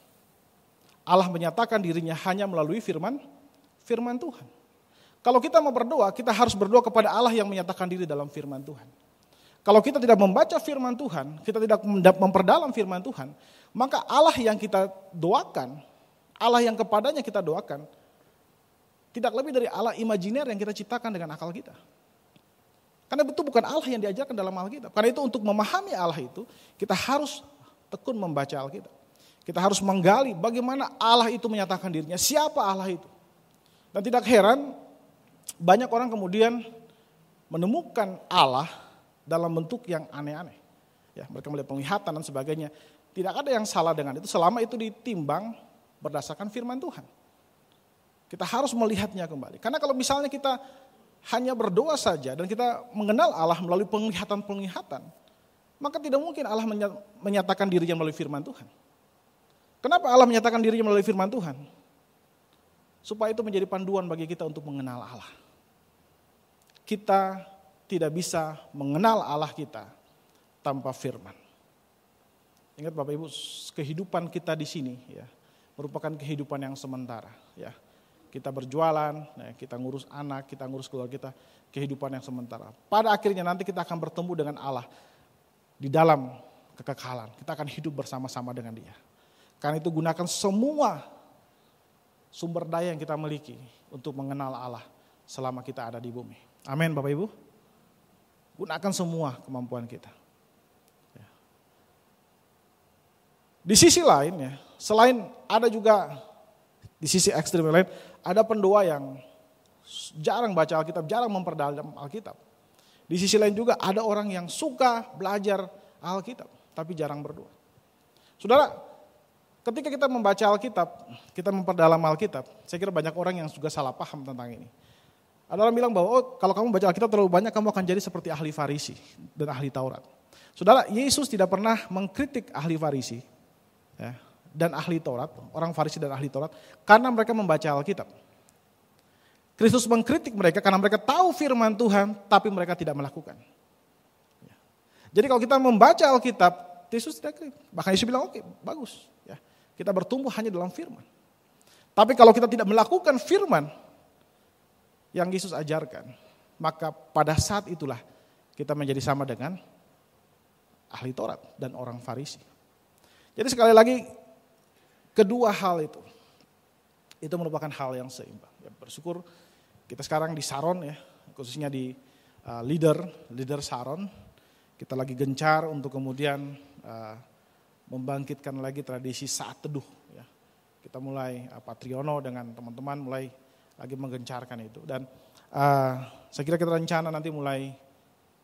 Allah menyatakan dirinya hanya melalui firman Tuhan. Kalau kita mau berdoa, kita harus berdoa kepada Allah yang menyatakan diri dalam firman Tuhan. Kalau kita tidak membaca firman Tuhan, kita tidak memperdalam firman Tuhan, maka Allah yang kita doakan, Allah yang kepadanya kita doakan, tidak lebih dari Allah imajiner yang kita ciptakan dengan akal kita. Karena itu bukan Allah yang diajarkan dalam Alkitab. Karena itu untuk memahami Allah itu, kita harus tekun membaca Alkitab. Kita harus menggali bagaimana Allah itu menyatakan dirinya, siapa Allah itu. Dan tidak heran, banyak orang kemudian menemukan Allah dalam bentuk yang aneh-aneh. Mereka melihat penglihatan dan sebagainya. Tidak ada yang salah dengan itu selama itu ditimbang berdasarkan firman Tuhan. Kita harus melihatnya kembali. Karena kalau misalnya kita hanya berdoa saja dan kita mengenal Allah melalui penglihatan-penglihatan, maka tidak mungkin Allah menyatakan dirinya melalui firman Tuhan. Kenapa Allah menyatakan dirinya melalui firman Tuhan? Supaya itu menjadi panduan bagi kita untuk mengenal Allah. Kita tidak bisa mengenal Allah kita tanpa firman. Ingat Bapak Ibu, kehidupan kita di sini ya merupakan kehidupan yang sementara. Ya, kita berjualan, ya, kita ngurus anak, kita ngurus keluarga kita, kehidupan yang sementara. Pada akhirnya nanti kita akan bertemu dengan Allah di dalam kekekalan. Kita akan hidup bersama-sama dengan Dia. Karena itu gunakan semua sumber daya yang kita miliki untuk mengenal Allah selama kita ada di bumi. Amin Bapak Ibu. Gunakan semua kemampuan kita. Ya. Di sisi lain ya, selain ada juga di sisi ekstrim lain, ada pendoa yang jarang baca Alkitab, jarang memperdalam Alkitab. Di sisi lain juga ada orang yang suka belajar Alkitab, tapi jarang berdoa. Saudara, ketika kita membaca Alkitab, kita memperdalam Alkitab, saya kira banyak orang yang juga salah paham tentang ini. Ada orang bilang bahwa kalau kamu baca Alkitab terlalu banyak, kamu akan jadi seperti ahli Farisi dan ahli Taurat. Saudara, Yesus tidak pernah mengkritik ahli Farisi ya, dan ahli Taurat, orang Farisi dan ahli Taurat, karena mereka membaca Alkitab. Kristus mengkritik mereka karena mereka tahu firman Tuhan, tapi mereka tidak melakukan. Jadi kalau kita membaca Alkitab, Yesus tidak kritik. Bahkan Yesus bilang, oke, bagus. Ya, kita bertumbuh hanya dalam firman. Tapi kalau kita tidak melakukan firman yang Yesus ajarkan, maka pada saat itulah kita menjadi sama dengan ahli Taurat dan orang Farisi. Jadi sekali lagi, kedua hal itu merupakan hal yang seimbang. Ya, bersyukur kita sekarang di Saron ya, khususnya di leader Saron, kita lagi gencar untuk kemudian membangkitkan lagi tradisi saat teduh. Ya. Kita mulai Pak Triono dengan teman-teman mulai lagi menggencarkan itu. Dan saya kira kita rencana nanti mulai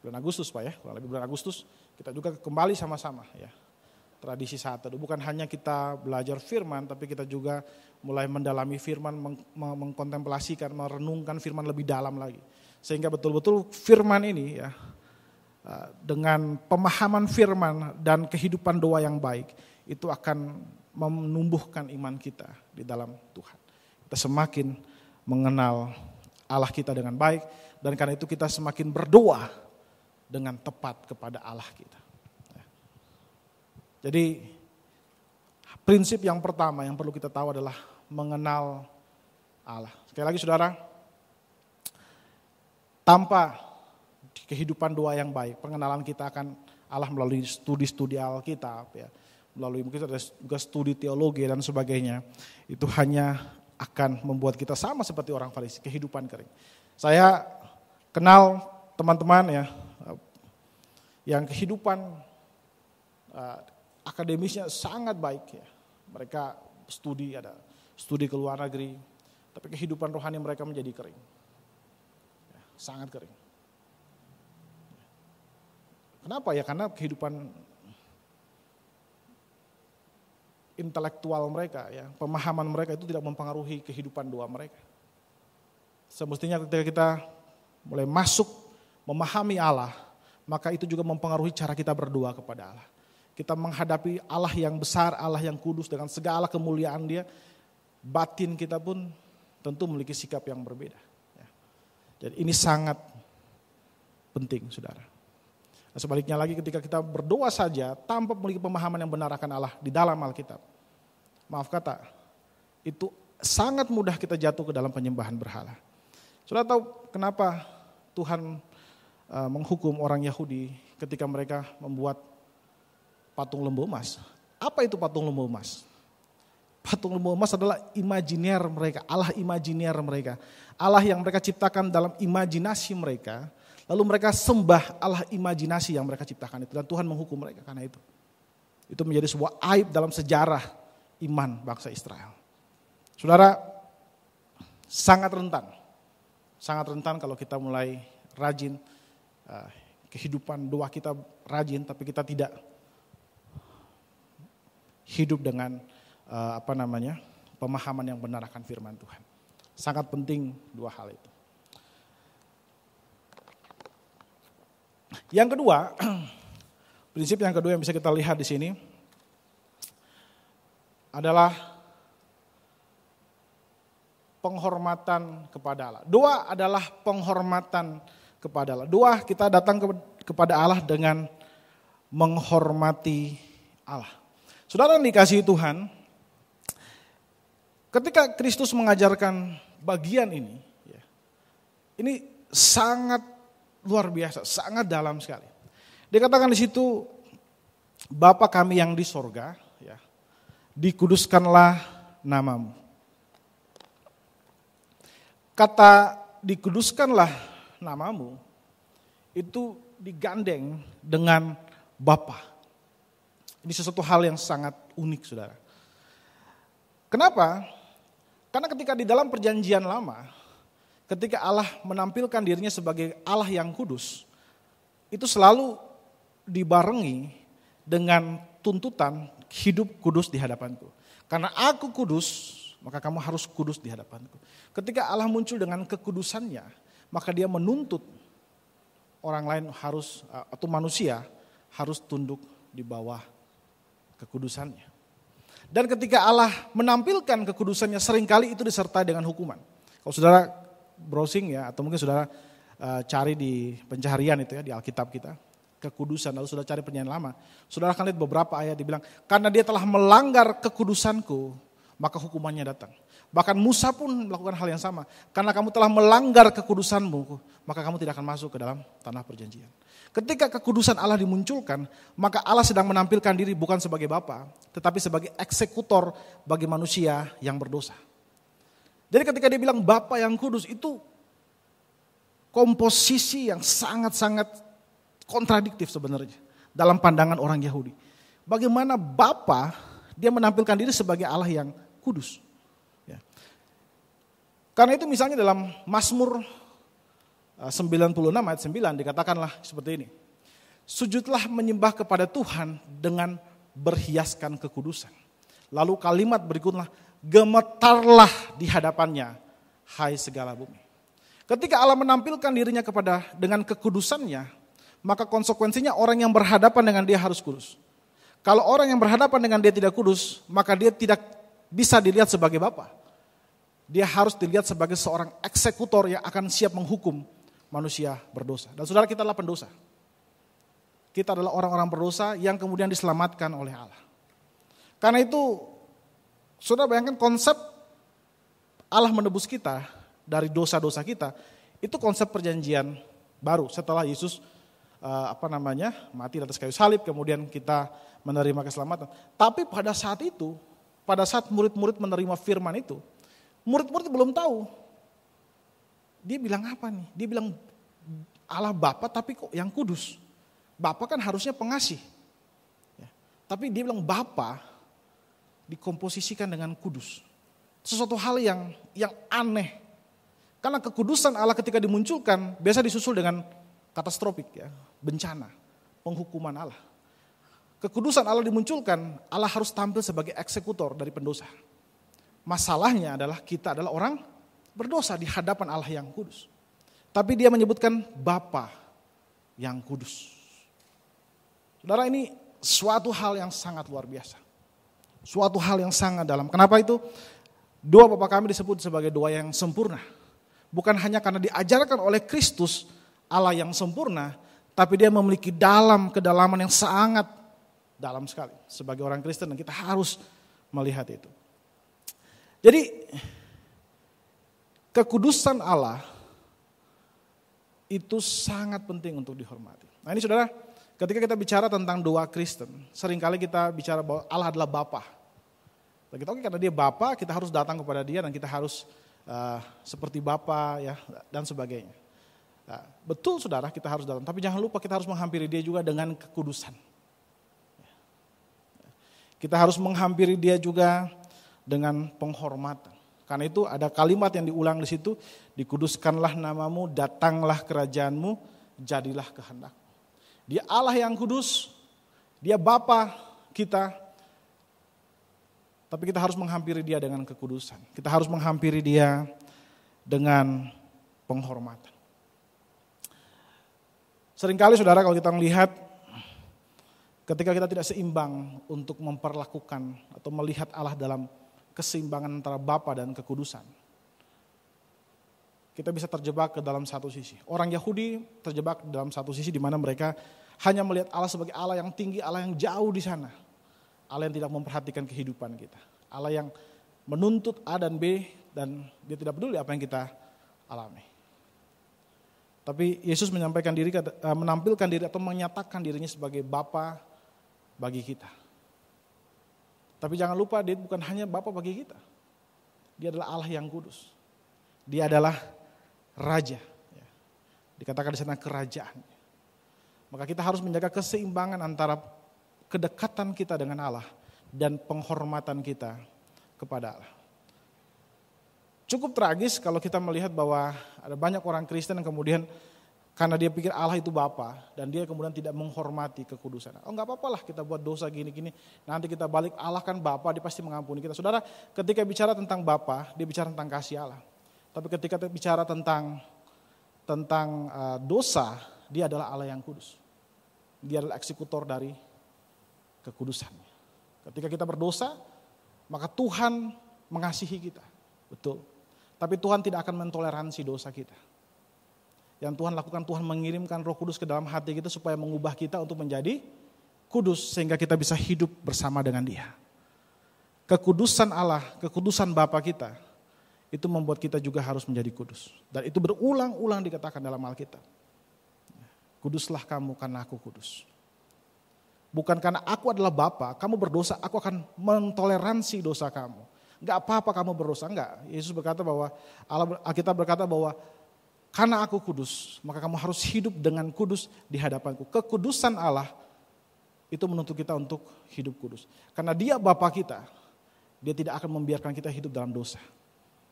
bulan Agustus Pak ya, kurang lebih bulan Agustus kita juga kembali sama-sama ya. Tradisi saat teduh, bukan hanya kita belajar firman, tapi kita juga mulai mendalami firman, mengkontemplasikan, merenungkan firman lebih dalam lagi. Sehingga betul-betul firman ini ya, dengan pemahaman firman dan kehidupan doa yang baik, itu akan menumbuhkan iman kita di dalam Tuhan. Kita semakin mengenal Allah kita dengan baik, dan karena itu kita semakin berdoa dengan tepat kepada Allah kita. Jadi prinsip yang pertama yang perlu kita tahu adalah mengenal Allah. Sekali lagi saudara, tanpa kehidupan doa yang baik, pengenalan kita akan Allah melalui studi-studi Alkitab, ya, melalui mungkin ada juga studi teologi dan sebagainya, itu hanya akan membuat kita sama seperti orang Farisi, kehidupan kering. Saya kenal teman-teman ya, yang kehidupan akademisnya sangat baik ya. Mereka studi, ada studi ke luar negeri, tapi kehidupan rohani mereka menjadi kering. Ya, sangat kering. Kenapa ya? Karena kehidupan intelektual mereka ya, pemahaman mereka itu tidak mempengaruhi kehidupan doa mereka. Semestinya ketika kita mulai masuk memahami Allah, maka itu juga mempengaruhi cara kita berdoa kepada Allah. Kita menghadapi Allah yang besar, Allah yang kudus dengan segala kemuliaan Dia, batin kita pun tentu memiliki sikap yang berbeda. Jadi ini sangat penting, saudara. Nah, sebaliknya lagi ketika kita berdoa saja tanpa memiliki pemahaman yang benar akan Allah di dalam Alkitab, maaf kata, itu sangat mudah kita jatuh ke dalam penyembahan berhala. Saudara tahu kenapa Tuhan menghukum orang Yahudi ketika mereka membuat patung lembu emas? Apa itu patung lembu emas? Patung lembu emas adalah imajiner mereka, Allah imajiner mereka. Allah yang mereka ciptakan dalam imajinasi mereka, lalu mereka sembah Allah imajinasi yang mereka ciptakan itu. Dan Tuhan menghukum mereka karena itu. Itu menjadi sebuah aib dalam sejarah iman bangsa Israel. Saudara, sangat rentan. Sangat rentan kalau kita mulai rajin, kehidupan doa kita rajin, tapi kita tidak hidup dengan pemahaman yang benar akan firman Tuhan. Sangat penting dua hal itu. Yang kedua, Prinsip yang kedua yang bisa kita lihat di sini adalah penghormatan kepada Allah. Doa adalah penghormatan kepada Allah. Doa kita datang kepada Allah dengan menghormati Allah. Saudara yang dikasihi Tuhan, ketika Kristus mengajarkan bagian ini, ini sangat luar biasa, sangat dalam sekali. Dikatakan di situ, Bapa kami yang di sorga, dikuduskanlah namamu. Kata dikuduskanlah namamu, itu digandeng dengan Bapa. Ini sesuatu hal yang sangat unik, saudara. Kenapa? Karena ketika di dalam perjanjian lama, ketika Allah menampilkan dirinya sebagai Allah yang kudus, itu selalu dibarengi dengan tuntutan hidup kudus di hadapanku. Karena aku kudus, maka kamu harus kudus di hadapanku. Ketika Allah muncul dengan kekudusannya, maka dia menuntut orang lain harus, atau manusia harus tunduk di bawah kekudusannya. Dan ketika Allah menampilkan kekudusannya, seringkali itu disertai dengan hukuman. Kalau saudara browsing atau mungkin saudara cari di pencaharian itu di Alkitab kita, kekudusan, lalu saudara cari penyanyi lama, saudara akan lihat beberapa ayat dibilang, karena dia telah melanggar kekudusanku, maka hukumannya datang. Bahkan Musa pun melakukan hal yang sama, karena kamu telah melanggar kekudusanmu, maka kamu tidak akan masuk ke dalam tanah perjanjian. Ketika kekudusan Allah dimunculkan, maka Allah sedang menampilkan diri bukan sebagai Bapa, tetapi sebagai eksekutor bagi manusia yang berdosa. Jadi ketika dia bilang Bapa yang kudus, itu komposisi yang sangat-sangat kontradiktif sebenarnya dalam pandangan orang Yahudi. Bagaimana Bapa dia menampilkan diri sebagai Allah yang kudus. Karena itu misalnya dalam Mazmur 96 ayat 9 dikatakanlah seperti ini. Sujudlah menyembah kepada Tuhan dengan berhiaskan kekudusan. Lalu kalimat berikutnya, gemetarlah di hadapannya, hai segala bumi. Ketika Allah menampilkan dirinya dengan kekudusannya, maka konsekuensinya orang yang berhadapan dengan dia harus kudus. Kalau orang yang berhadapan dengan dia tidak kudus, maka dia tidak bisa dilihat sebagai Bapa. Dia harus dilihat sebagai seorang eksekutor yang akan siap menghukum manusia berdosa. Dan saudara, kita adalah pendosa. Kita adalah orang-orang berdosa yang kemudian diselamatkan oleh Allah. Karena itu, saudara bayangkan konsep Allah menebus kita dari dosa-dosa kita, itu konsep perjanjian baru setelah Yesus mati di atas kayu salib, kemudian kita menerima keselamatan. Tapi pada saat itu, pada saat murid-murid menerima firman itu, murid-murid belum tahu. Dia bilang apa nih? Dia bilang Allah Bapa tapi kok yang kudus. Bapa kan harusnya pengasih. Tapi dia bilang Bapa dikomposisikan dengan kudus. Sesuatu hal yang aneh. Karena kekudusan Allah ketika dimunculkan biasa disusul dengan katastrofik, bencana, penghukuman Allah. Kekudusan Allah dimunculkan, Allah harus tampil sebagai eksekutor dari pendosa. Masalahnya adalah kita adalah orang berdosa di hadapan Allah yang kudus. Tapi dia menyebutkan Bapa yang kudus. Saudara, ini suatu hal yang sangat luar biasa. Suatu hal yang sangat dalam. Kenapa itu? Doa Bapa kami disebut sebagai doa yang sempurna. Bukan hanya karena diajarkan oleh Kristus Allah yang sempurna, tapi dia memiliki kedalaman yang sangat dalam sekali. Sebagai orang Kristen dan kita harus melihat itu. Jadi kekudusan Allah itu sangat penting untuk dihormati. Nah ini saudara, ketika kita bicara tentang doa Kristen, seringkali kita bicara bahwa Allah adalah Bapa. Kita karena dia Bapa, kita harus datang kepada dia dan kita harus seperti Bapa dan sebagainya. Nah, betul saudara, kita harus datang, tapi jangan lupa kita harus menghampiri dia juga dengan kekudusan. Kita harus menghampiri dia juga dengan penghormatan. Karena itu ada kalimat yang diulang di situ, dikuduskanlah namamu, datanglah kerajaanmu, jadilah kehendakmu. Dia Allah yang kudus, dia Bapa kita, tapi kita harus menghampiri dia dengan kekudusan. Kita harus menghampiri dia dengan penghormatan. Seringkali saudara kalau kita melihat ketika kita tidak seimbang untuk memperlakukan atau melihat Allah dalam keseimbangan antara Bapa dan kekudusan, kita bisa terjebak ke dalam satu sisi. Orang Yahudi terjebak dalam satu sisi di mana mereka hanya melihat Allah sebagai Allah yang tinggi, Allah yang jauh di sana. Allah yang tidak memperhatikan kehidupan kita. Allah yang menuntut A dan B dan dia tidak peduli apa yang kita alami. Tapi Yesus menampilkan diri atau menyatakan dirinya sebagai Bapa bagi kita. Tapi jangan lupa dia bukan hanya Bapa bagi kita. Dia adalah Allah yang kudus. Dia adalah Raja. Dikatakan di sana kerajaan. Maka kita harus menjaga keseimbangan antara kedekatan kita dengan Allah dan penghormatan kita kepada Allah. Cukup tragis kalau kita melihat bahwa ada banyak orang Kristen yang kemudian karena dia pikir Allah itu Bapa dan dia kemudian tidak menghormati kekudusan. Oh enggak apa-apa lah kita buat dosa gini-gini, nanti kita balik Allah kan Bapa, dia pasti mengampuni kita. Saudara, ketika bicara tentang Bapa, dia bicara tentang kasih Allah. Tapi ketika bicara tentang dosa, dia adalah Allah yang kudus. Dia adalah eksekutor dari kekudusannya. Ketika kita berdosa, maka Tuhan mengasihi kita. Betul. Tapi Tuhan tidak akan mentoleransi dosa kita. Yang Tuhan lakukan, Tuhan mengirimkan Roh Kudus ke dalam hati kita supaya mengubah kita untuk menjadi kudus sehingga kita bisa hidup bersama dengan Dia. Kekudusan Allah, kekudusan Bapa kita, itu membuat kita juga harus menjadi kudus. Dan itu berulang-ulang dikatakan dalam Alkitab. Kuduslah kamu karena aku kudus. Bukan karena aku adalah Bapa, kamu berdosa, aku akan mentoleransi dosa kamu. Enggak apa-apa kamu berdosa, enggak. Yesus berkata bahwa, Alkitab berkata bahwa karena aku kudus, maka kamu harus hidup dengan kudus di hadapanku. Kekudusan Allah itu menuntut kita untuk hidup kudus. Karena Dia Bapa kita, Dia tidak akan membiarkan kita hidup dalam dosa.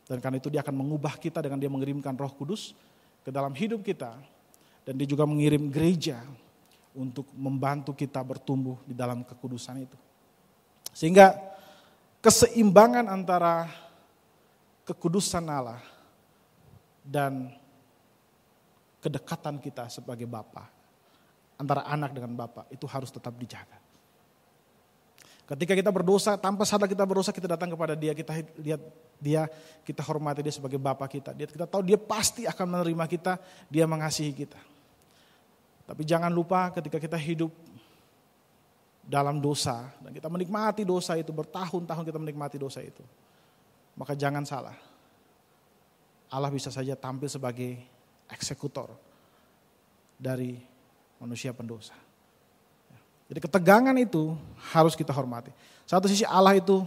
Dan karena itu Dia akan mengubah kita dengan Dia mengirimkan Roh Kudus ke dalam hidup kita. Dan Dia juga mengirim gereja untuk membantu kita bertumbuh di dalam kekudusan itu. Sehingga keseimbangan antara kekudusan Allah dan kedekatan kita sebagai Bapa, antara anak dengan Bapa, itu harus tetap dijaga. Ketika kita berdosa, tanpa sadar kita berdosa, kita datang kepada Dia, kita lihat Dia, kita hormati Dia sebagai Bapa kita. Kita tahu Dia pasti akan menerima kita, Dia mengasihi kita. Tapi jangan lupa ketika kita hidup dalam dosa, dan kita menikmati dosa itu, bertahun-tahun kita menikmati dosa itu, maka jangan salah, Allah bisa saja tampil sebagai eksekutor dari manusia pendosa. Jadi ketegangan itu harus kita hormati. Satu sisi Allah itu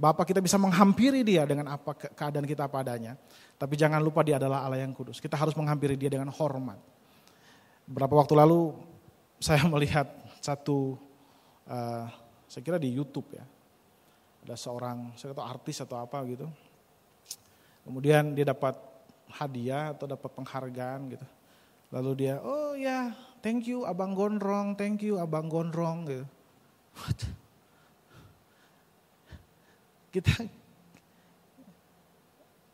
Bapa, kita bisa menghampiri Dia dengan apa keadaan kita padanya. Tapi jangan lupa Dia adalah Allah yang kudus. Kita harus menghampiri Dia dengan hormat. Beberapa waktu lalu saya melihat satu, saya kira di YouTube ya, ada seorang, saya tahu artis atau apa gitu. Kemudian dia dapat hadiah atau dapat penghargaan gitu. Lalu dia, oh ya, thank you Abang Gondrong, thank you Abang Gondrong gitu. What?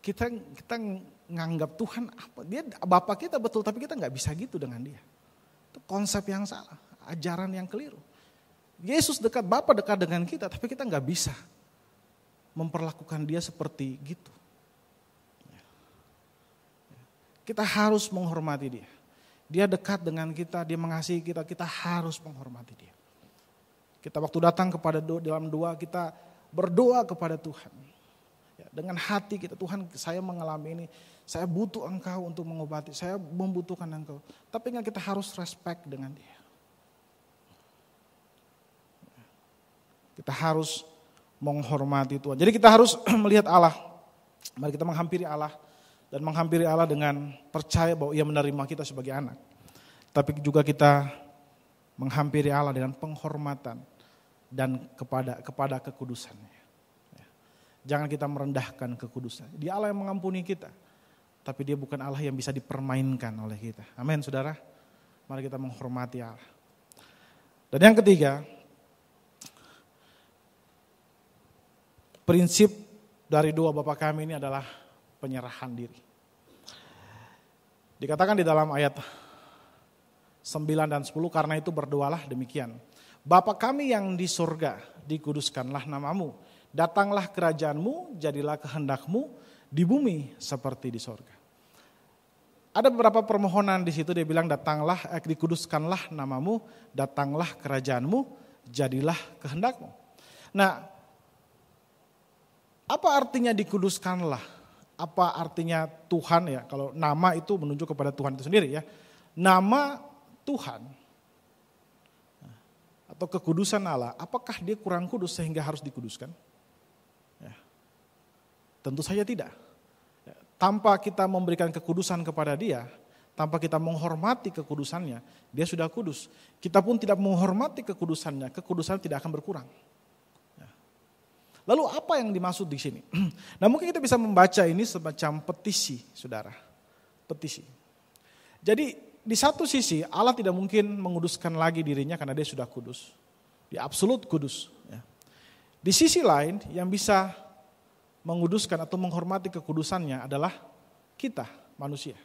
Kita nganggap Tuhan apa? Dia Bapa kita betul, tapi kita nggak bisa gitu dengan Dia. Itu konsep yang salah, ajaran yang keliru. Yesus dekat, Bapa dekat dengan kita, tapi kita nggak bisa memperlakukan Dia seperti gitu. Kita harus menghormati Dia. Dia dekat dengan kita, Dia mengasihi kita, kita harus menghormati Dia. Kita waktu datang kepada dalam doa, kita berdoa kepada Tuhan. Ya, dengan hati kita, Tuhan saya mengalami ini, saya butuh Engkau untuk mengobati, saya membutuhkan Engkau. Tapi enggak, kita harus respect dengan Dia. Kita harus menghormati Tuhan. Jadi kita harus melihat Allah. Mari kita menghampiri Allah. Dan menghampiri Allah dengan percaya bahwa Ia menerima kita sebagai anak. Tapi juga kita menghampiri Allah dengan penghormatan dan kepada kekudusannya. Jangan kita merendahkan kekudusan. Dia Allah yang mengampuni kita. Tapi Dia bukan Allah yang bisa dipermainkan oleh kita. Amin, saudara. Mari kita menghormati Allah. Dan yang ketiga, prinsip dari doa Bapa kami ini adalah penyerahan diri. Dikatakan di dalam ayat 9 dan 10, karena itu berdoalah demikian. Bapa kami yang di surga, dikuduskanlah namamu. Datanglah kerajaanmu, jadilah kehendakmu di bumi seperti di surga. Ada beberapa permohonan di situ, dia bilang datanglah, dikuduskanlah namamu, datanglah kerajaanmu, jadilah kehendakmu. Nah, apa artinya dikuduskanlah? Apa artinya Tuhan ya? Kalau nama itu menunjuk kepada Tuhan itu sendiri ya. Nama Tuhan atau kekudusan Allah, apakah dia kurang kudus sehingga harus dikuduskan? Ya. Tentu saja tidak. Tanpa kita memberikan kekudusan kepada dia, tanpa kita menghormati kekudusannya, dia sudah kudus. Kita pun tidak menghormati kekudusannya, kekudusan tidak akan berkurang. Ya. Lalu apa yang dimaksud di sini? Nah, mungkin kita bisa membaca ini semacam petisi, saudara. Petisi. Jadi di satu sisi Allah tidak mungkin menguduskan lagi dirinya karena dia sudah kudus. Dia absolut kudus. Ya. Di sisi lain yang bisa menguduskan atau menghormati kekudusannya adalah kita, manusia.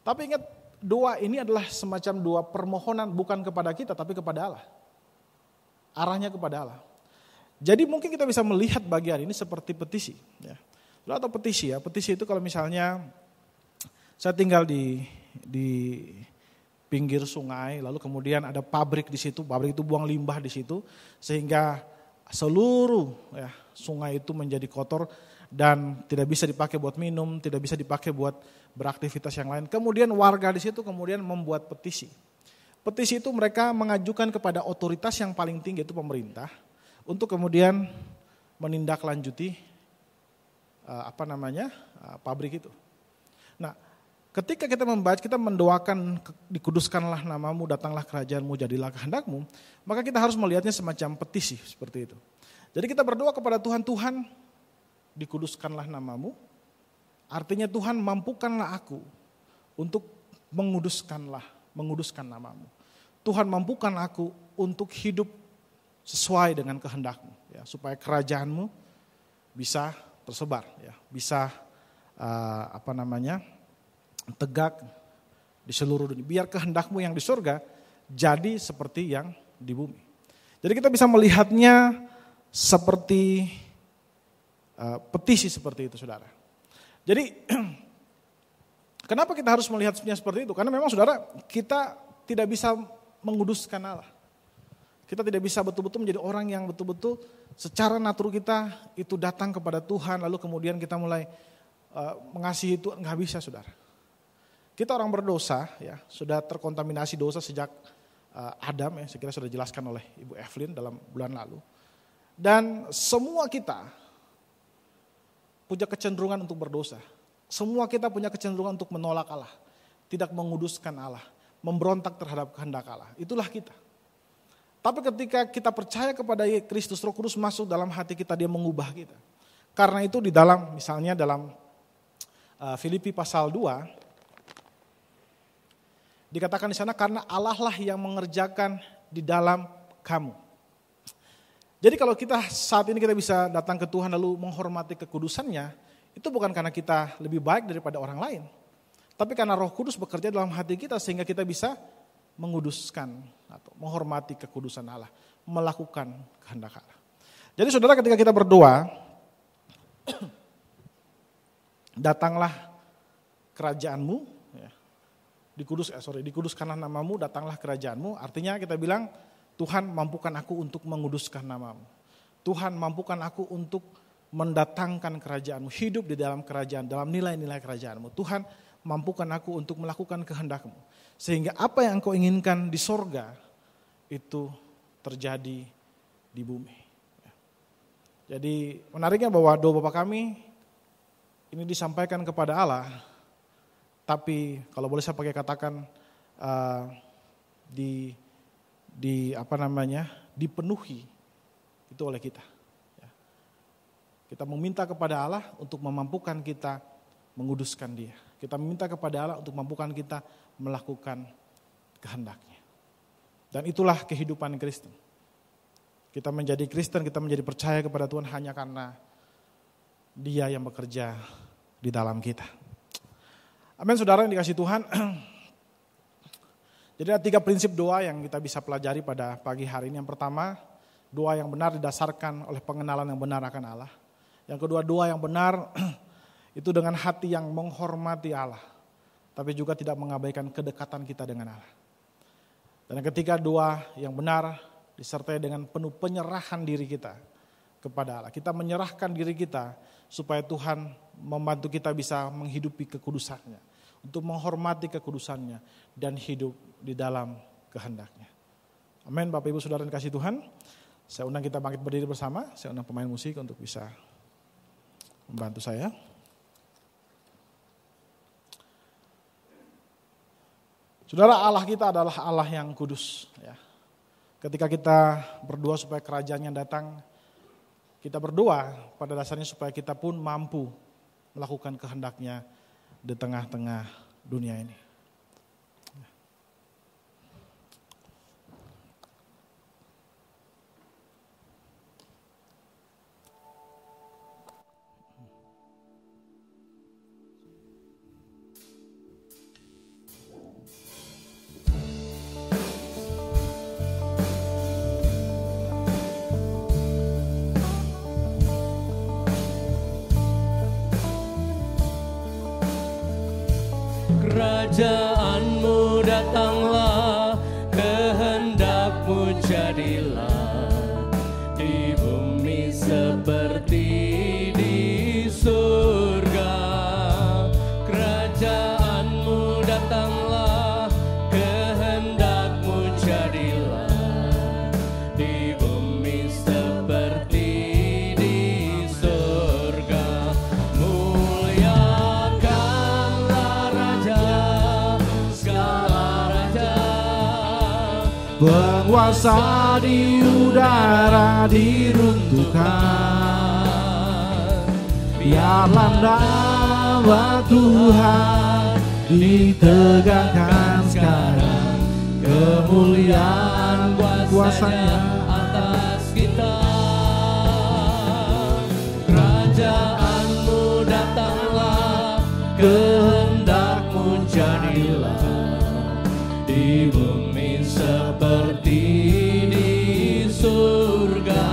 Tapi ingat, doa ini adalah semacam dua permohonan bukan kepada kita tapi kepada Allah. Arahnya kepada Allah. Jadi mungkin kita bisa melihat bagian ini seperti petisi. Ya. Atau petisi ya, petisi itu kalau misalnya saya tinggal di pinggir sungai, lalu kemudian ada pabrik di situ, pabrik itu buang limbah di situ, sehingga seluruh ya, sungai itu menjadi kotor dan tidak bisa dipakai buat minum, tidak bisa dipakai buat beraktivitas yang lain. Kemudian warga di situ kemudian membuat petisi. Petisi itu mereka mengajukan kepada otoritas yang paling tinggi, itu pemerintah, untuk kemudian menindaklanjuti pabrik itu. Nah, ketika kita membaca, kita mendoakan dikuduskanlah namamu, datanglah kerajaanmu, jadilah kehendakmu, maka kita harus melihatnya semacam petisi seperti itu. Jadi kita berdoa kepada Tuhan, Tuhan dikuduskanlah namamu, artinya Tuhan mampukanlah aku untuk menguduskan namamu. Tuhan mampukan aku untuk hidup sesuai dengan kehendakmu, ya, supaya kerajaanmu bisa tersebar, ya, bisa tegak di seluruh dunia. Biar kehendakmu yang di surga jadi seperti yang di bumi. Jadi kita bisa melihatnya seperti petisi seperti itu, saudara. Jadi kenapa kita harus melihatnya seperti itu? Karena memang, saudara, kita tidak bisa menguduskan Allah. Kita tidak bisa betul-betul menjadi orang yang betul-betul secara natur kita itu datang kepada Tuhan, lalu kemudian kita mulai mengasihi itu, nggak bisa, saudara. Kita orang berdosa, ya, sudah terkontaminasi dosa sejak Adam, ya, saya kira sudah dijelaskan oleh Ibu Evelyn dalam bulan lalu. Dan semua kita punya kecenderungan untuk berdosa. Semua kita punya kecenderungan untuk menolak Allah, tidak menguduskan Allah, memberontak terhadap kehendak Allah. Itulah kita. Tapi ketika kita percaya kepada Kristus, Roh Kudus masuk dalam hati kita, dia mengubah kita. Karena itu di dalam, misalnya dalam Filipi pasal 2, dikatakan di sana, karena Allah lah yang mengerjakan di dalam kamu. Jadi kalau kita saat ini kita bisa datang ke Tuhan lalu menghormati kekudusannya, itu bukan karena kita lebih baik daripada orang lain. Tapi karena Roh Kudus bekerja dalam hati kita sehingga kita bisa menguduskan atau menghormati kekudusan Allah, melakukan kehendak Allah. Jadi saudara, ketika kita berdoa, datanglah kerajaanmu, ya, dikuduskanlah namamu, datanglah kerajaanmu, artinya kita bilang, Tuhan mampukan aku untuk menguduskan namamu. Tuhan mampukan aku untuk mendatangkan kerajaanmu, hidup di dalam kerajaan, dalam nilai-nilai kerajaanmu. Tuhan mampukan aku untuk melakukan kehendakmu. Sehingga apa yang engkau inginkan di sorga, itu terjadi di bumi. Jadi menariknya bahwa doa Bapa kami, ini disampaikan kepada Allah, tapi kalau boleh saya pakai katakan, dipenuhi itu oleh kita. Kita meminta kepada Allah untuk memampukan kita menguduskan Dia. Kita meminta kepada Allah untuk memampukan kita melakukan kehendaknya. Dan itulah kehidupan Kristen. Kita menjadi Kristen, kita menjadi percaya kepada Tuhan hanya karena Dia yang bekerja di dalam kita. Amin, saudara yang dikasihi Tuhan. Jadi ada 3 prinsip doa yang kita bisa pelajari pada pagi hari ini. Yang pertama, doa yang benar didasarkan oleh pengenalan yang benar akan Allah. Yang kedua, doa yang benar itu dengan hati yang menghormati Allah, tapi juga tidak mengabaikan kedekatan kita dengan Allah. Dan yang ketiga, doa yang benar disertai dengan penuh penyerahan diri kita kepada Allah. Kita menyerahkan diri kita supaya Tuhan membantu kita bisa menghidupi kekudusannya, untuk menghormati kekudusannya dan hidup di dalam kehendaknya. Amin. Bapak Ibu Saudara yang kasih Tuhan, saya undang kita bangkit berdiri bersama. Saya undang pemain musik untuk bisa membantu saya. Saudara, Allah kita adalah Allah yang kudus. Ya. Ketika kita berdoa supaya kerajaannya datang, kita berdoa pada dasarnya supaya kita pun mampu melakukan kehendaknya di tengah-tengah dunia ini. Kerajaanmu datanglah, kehendakmu jadilah, di bumi seperti di surga. Kerajaanmu datanglah, kehendakmu jadilah, di bumi seperti di surga. Penguasa di udara diruntuhkan, biarlah nama Tuhan ditegakkan sekarang. Kemuliaan kuasa-Nya atas kita. Kerajaanmu datanglah, kehendakmu jadilah, di bumi seperti di surga.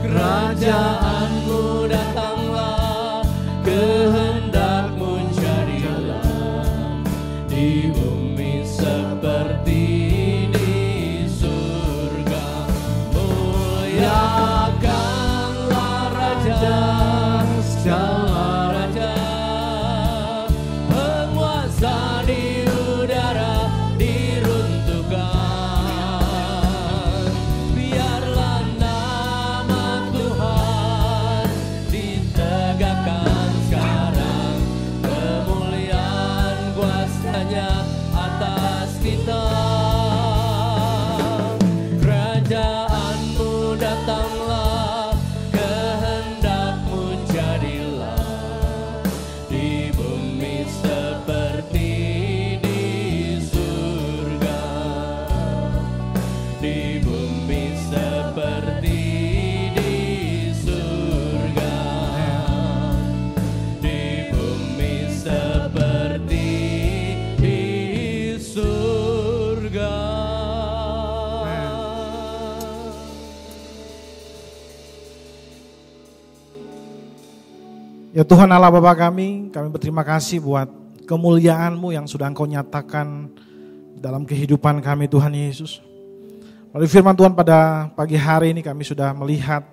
Kerajaanmu datanglah, kehendakmu jadilah, di bumi seperti di surga. Muliakanlah Raja, segala raja, penguasa di udara diruntuhkan. Biarlah nama Tuhan ditegakkan sekarang. Kemuliaan kuasa-Nya atas kita. Kerajaanmu datanglah, kehendakmu jadilah, di bumi seperti di surga. Di bumi seperti di surga. Di bumi seperti di surga. Ya Tuhan Allah Bapa kami berterima kasih buat kemuliaan-Mu yang sudah Engkau nyatakan dalam kehidupan kami Tuhan Yesus. Melalui firman Tuhan pada pagi hari ini kami sudah melihat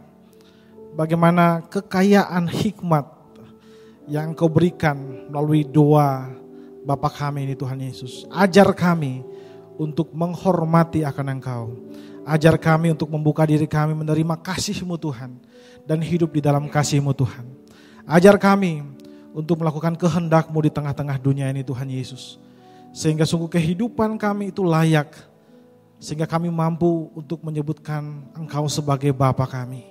bagaimana kekayaan hikmat yang Engkau berikan melalui doa Bapa kami ini Tuhan Yesus. Ajar kami untuk menghormati akan Engkau. Ajar kami untuk membuka diri kami menerima kasih-Mu Tuhan dan hidup di dalam kasih-Mu Tuhan. Ajar kami untuk melakukan kehendak-Mu di tengah-tengah dunia ini Tuhan Yesus. Sehingga sungguh kehidupan kami itu layak. Sehingga kami mampu untuk menyebutkan Engkau sebagai Bapa kami.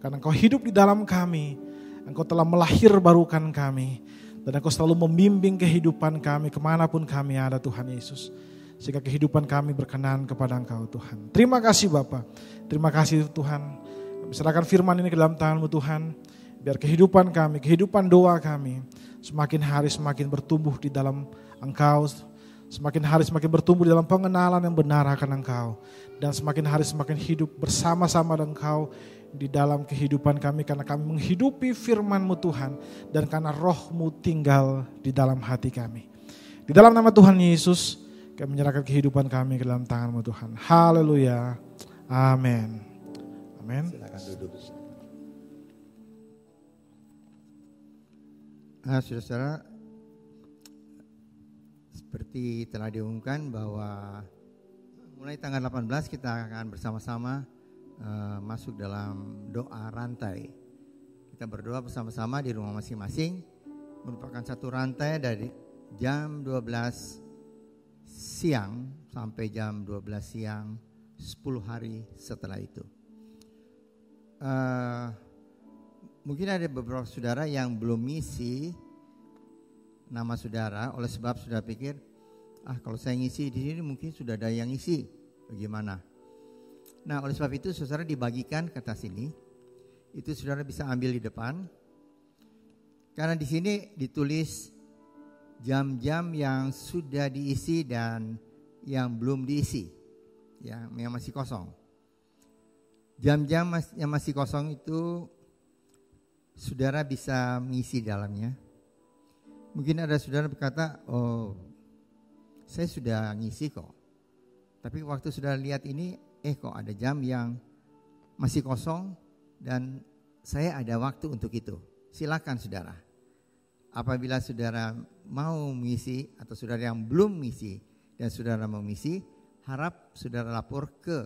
Karena Engkau hidup di dalam kami. Engkau telah melahirbarukan kami. Dan Engkau selalu membimbing kehidupan kami kemanapun kami ada Tuhan Yesus. Sehingga kehidupan kami berkenan kepada Engkau Tuhan. Terima kasih Bapa. Terima kasih Tuhan. Kami serahkan firman ini ke dalam tangan-Mu Tuhan. Biar kehidupan kami, kehidupan doa kami semakin hari semakin bertumbuh di dalam Engkau. semakin hari semakin bertumbuh di dalam pengenalan yang benar akan Engkau. Dan semakin hari semakin hidup bersama-sama dengan Engkau di dalam kehidupan kami, karena kami menghidupi firman-Mu Tuhan, dan karena Roh-Mu tinggal di dalam hati kami. Di dalam nama Tuhan Yesus, kami menyerahkan kehidupan kami ke dalam tangan-Mu Tuhan. Haleluya. Amin. Amin. Silakan duduk. Saudara-saudara, seperti telah diumumkan bahwa mulai tanggal 18 kita akan bersama-sama masuk dalam doa rantai. Kita berdoa bersama-sama di rumah masing-masing, merupakan satu rantai dari jam 12 siang sampai jam 12 siang 10 hari setelah itu. Mungkin ada beberapa saudara yang belum ngisi nama saudara, oleh sebab sudah pikir, kalau saya ngisi di sini mungkin sudah ada yang ngisi, bagaimana? Nah, oleh sebab itu saudara dibagikan ke atas sini, itu saudara bisa ambil di depan, karena di sini ditulis jam-jam yang sudah diisi dan yang belum diisi, yang masih kosong. Jam-jam yang masih kosong itu saudara bisa mengisi dalamnya. Mungkin ada saudara berkata, saya sudah ngisi kok. Tapi waktu sudah lihat ini, kok ada jam yang masih kosong dan saya ada waktu untuk itu. Silakan saudara. Apabila saudara mau mengisi atau saudara yang belum mengisi dan saudara mau mengisi, harap saudara lapor ke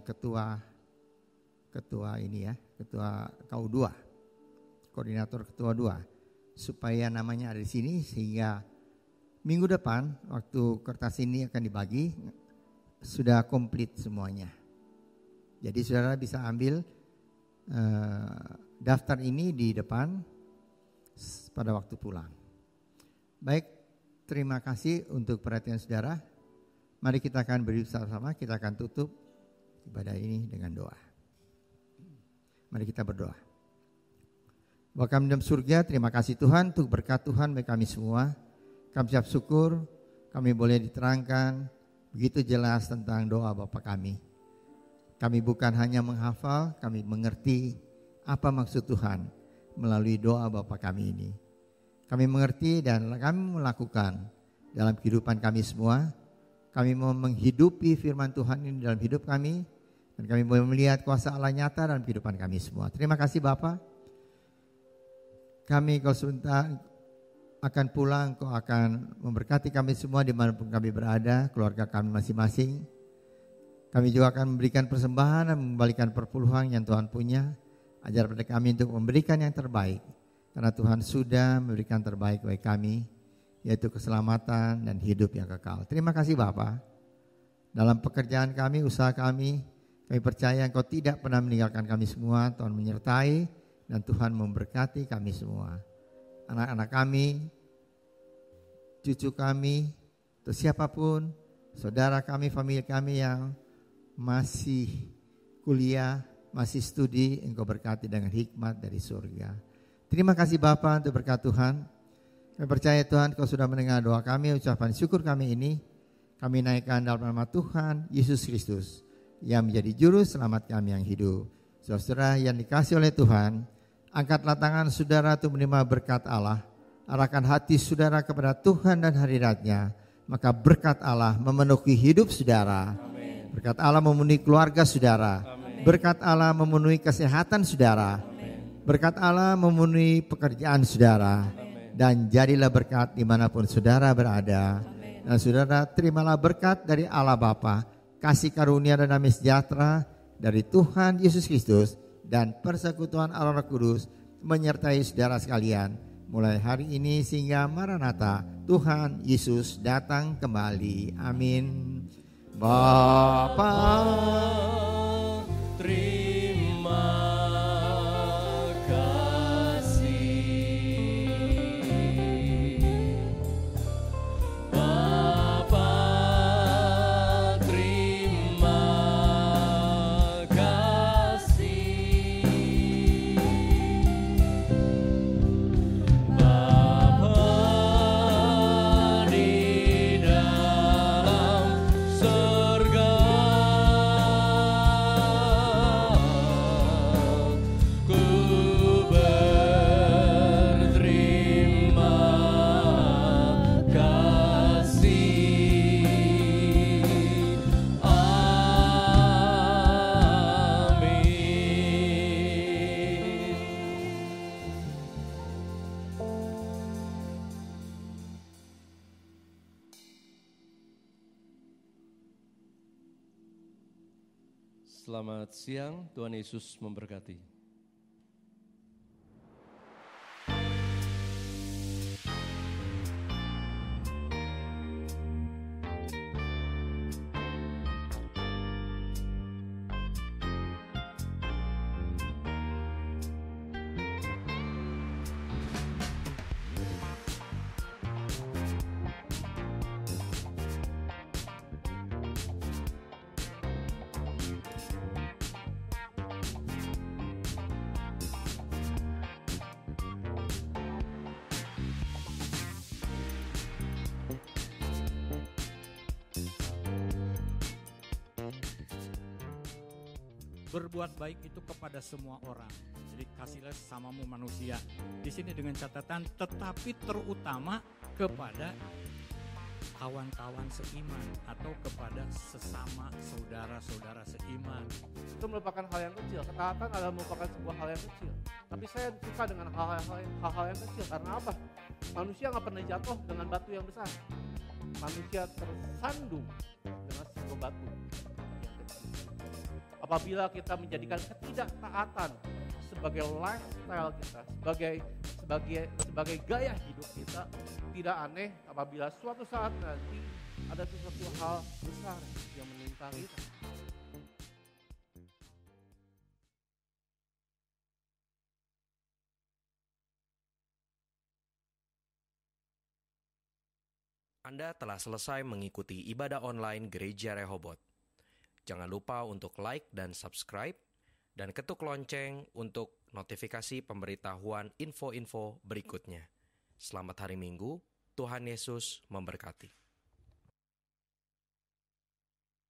ketua ini ya, ketua KU2, koordinator ketua 2, supaya namanya ada di sini, sehingga minggu depan waktu kertas ini akan dibagi sudah komplit semuanya. Jadi saudara bisa ambil daftar ini di depan pada waktu pulang. Baik, terima kasih untuk perhatian saudara. Mari kita akan berdiri bersama-sama, kita akan tutup ibadah ini dengan doa. Mari kita berdoa. Bapa kami dalam surga, terima kasih Tuhan untuk berkat Tuhan bagi kami semua. Kami ucap syukur, kami boleh diterangkan begitu jelas tentang doa Bapa kami. Kami bukan hanya menghafal, kami mengerti apa maksud Tuhan melalui doa Bapa kami ini. Kami mengerti dan kami melakukan dalam kehidupan kami semua. Kami mau menghidupi firman Tuhan ini dalam hidup kami, dan kami boleh melihat kuasa Allah nyata dalam kehidupan kami semua. Terima kasih Bapa. Kami kalau sebentar akan pulang, Kau akan memberkati kami semua dimanapun kami berada, keluarga kami masing-masing. Kami juga akan memberikan persembahan dan mengembalikan perpuluhan yang Tuhan punya. Ajar pada kami untuk memberikan yang terbaik, karena Tuhan sudah memberikan terbaik bagi kami, yaitu keselamatan dan hidup yang kekal. Terima kasih Bapa. Dalam pekerjaan kami, usaha kami percaya Engkau tidak pernah meninggalkan kami semua. Tuhan menyertai dan Tuhan memberkati kami semua. Anak-anak kami, cucu kami, atau siapapun, saudara kami, famili kami yang masih kuliah, masih studi, Engkau berkati dengan hikmat dari surga. Terima kasih Bapa untuk berkat Tuhan. Kami percaya Tuhan Kau sudah mendengar doa kami, ucapan syukur kami ini. Kami naikkan dalam nama Tuhan Yesus Kristus yang menjadi juru selamat kami yang hidup. Saudara yang dikasih oleh Tuhan, angkatlah tangan saudara untuk menerima berkat Allah. Arahkan hati saudara kepada Tuhan dan hadirat-Nya. Maka berkat Allah memenuhi hidup saudara. Amen. Berkat Allah memenuhi keluarga saudara. Amen. Berkat Allah memenuhi kesehatan saudara. Amen. Berkat Allah memenuhi pekerjaan saudara. Amen. Dan jadilah berkat dimanapun saudara berada. Amen. Dan saudara terimalah berkat dari Allah Bapa, kasih karunia dan damai sejahtera dari Tuhan Yesus Kristus, dan persekutuan Allah Roh Kudus menyertai saudara sekalian mulai hari ini sehingga Maranatha, Tuhan Yesus datang kembali. Amin. Bapa, terima kasih. Bapa, terima kasih. Bapa di Selamat siang, Tuhan Yesus memberkati. Berbuat baik itu kepada semua orang. Jadi kasihlah sesamamu manusia. Di sini dengan catatan tetapi terutama kepada kawan-kawan seiman atau kepada sesama saudara-saudara seiman. Itu merupakan hal yang kecil. Ketaatan adalah merupakan sebuah hal yang kecil. Tapi saya suka dengan hal-hal yang kecil. Karena apa? Manusia nggak pernah jatuh dengan batu yang besar. Manusia tersandung dengan sebuah batu yang kecil. Apabila kita menjadikan ketidaktaatan sebagai lifestyle kita, sebagai gaya hidup kita, tidak aneh apabila suatu saat nanti ada sesuatu hal besar yang menimpa kita. Anda telah selesai mengikuti ibadah online Gereja Rehoboth. Jangan lupa untuk like dan subscribe, dan ketuk lonceng untuk notifikasi pemberitahuan info-info berikutnya. Selamat hari Minggu, Tuhan Yesus memberkati.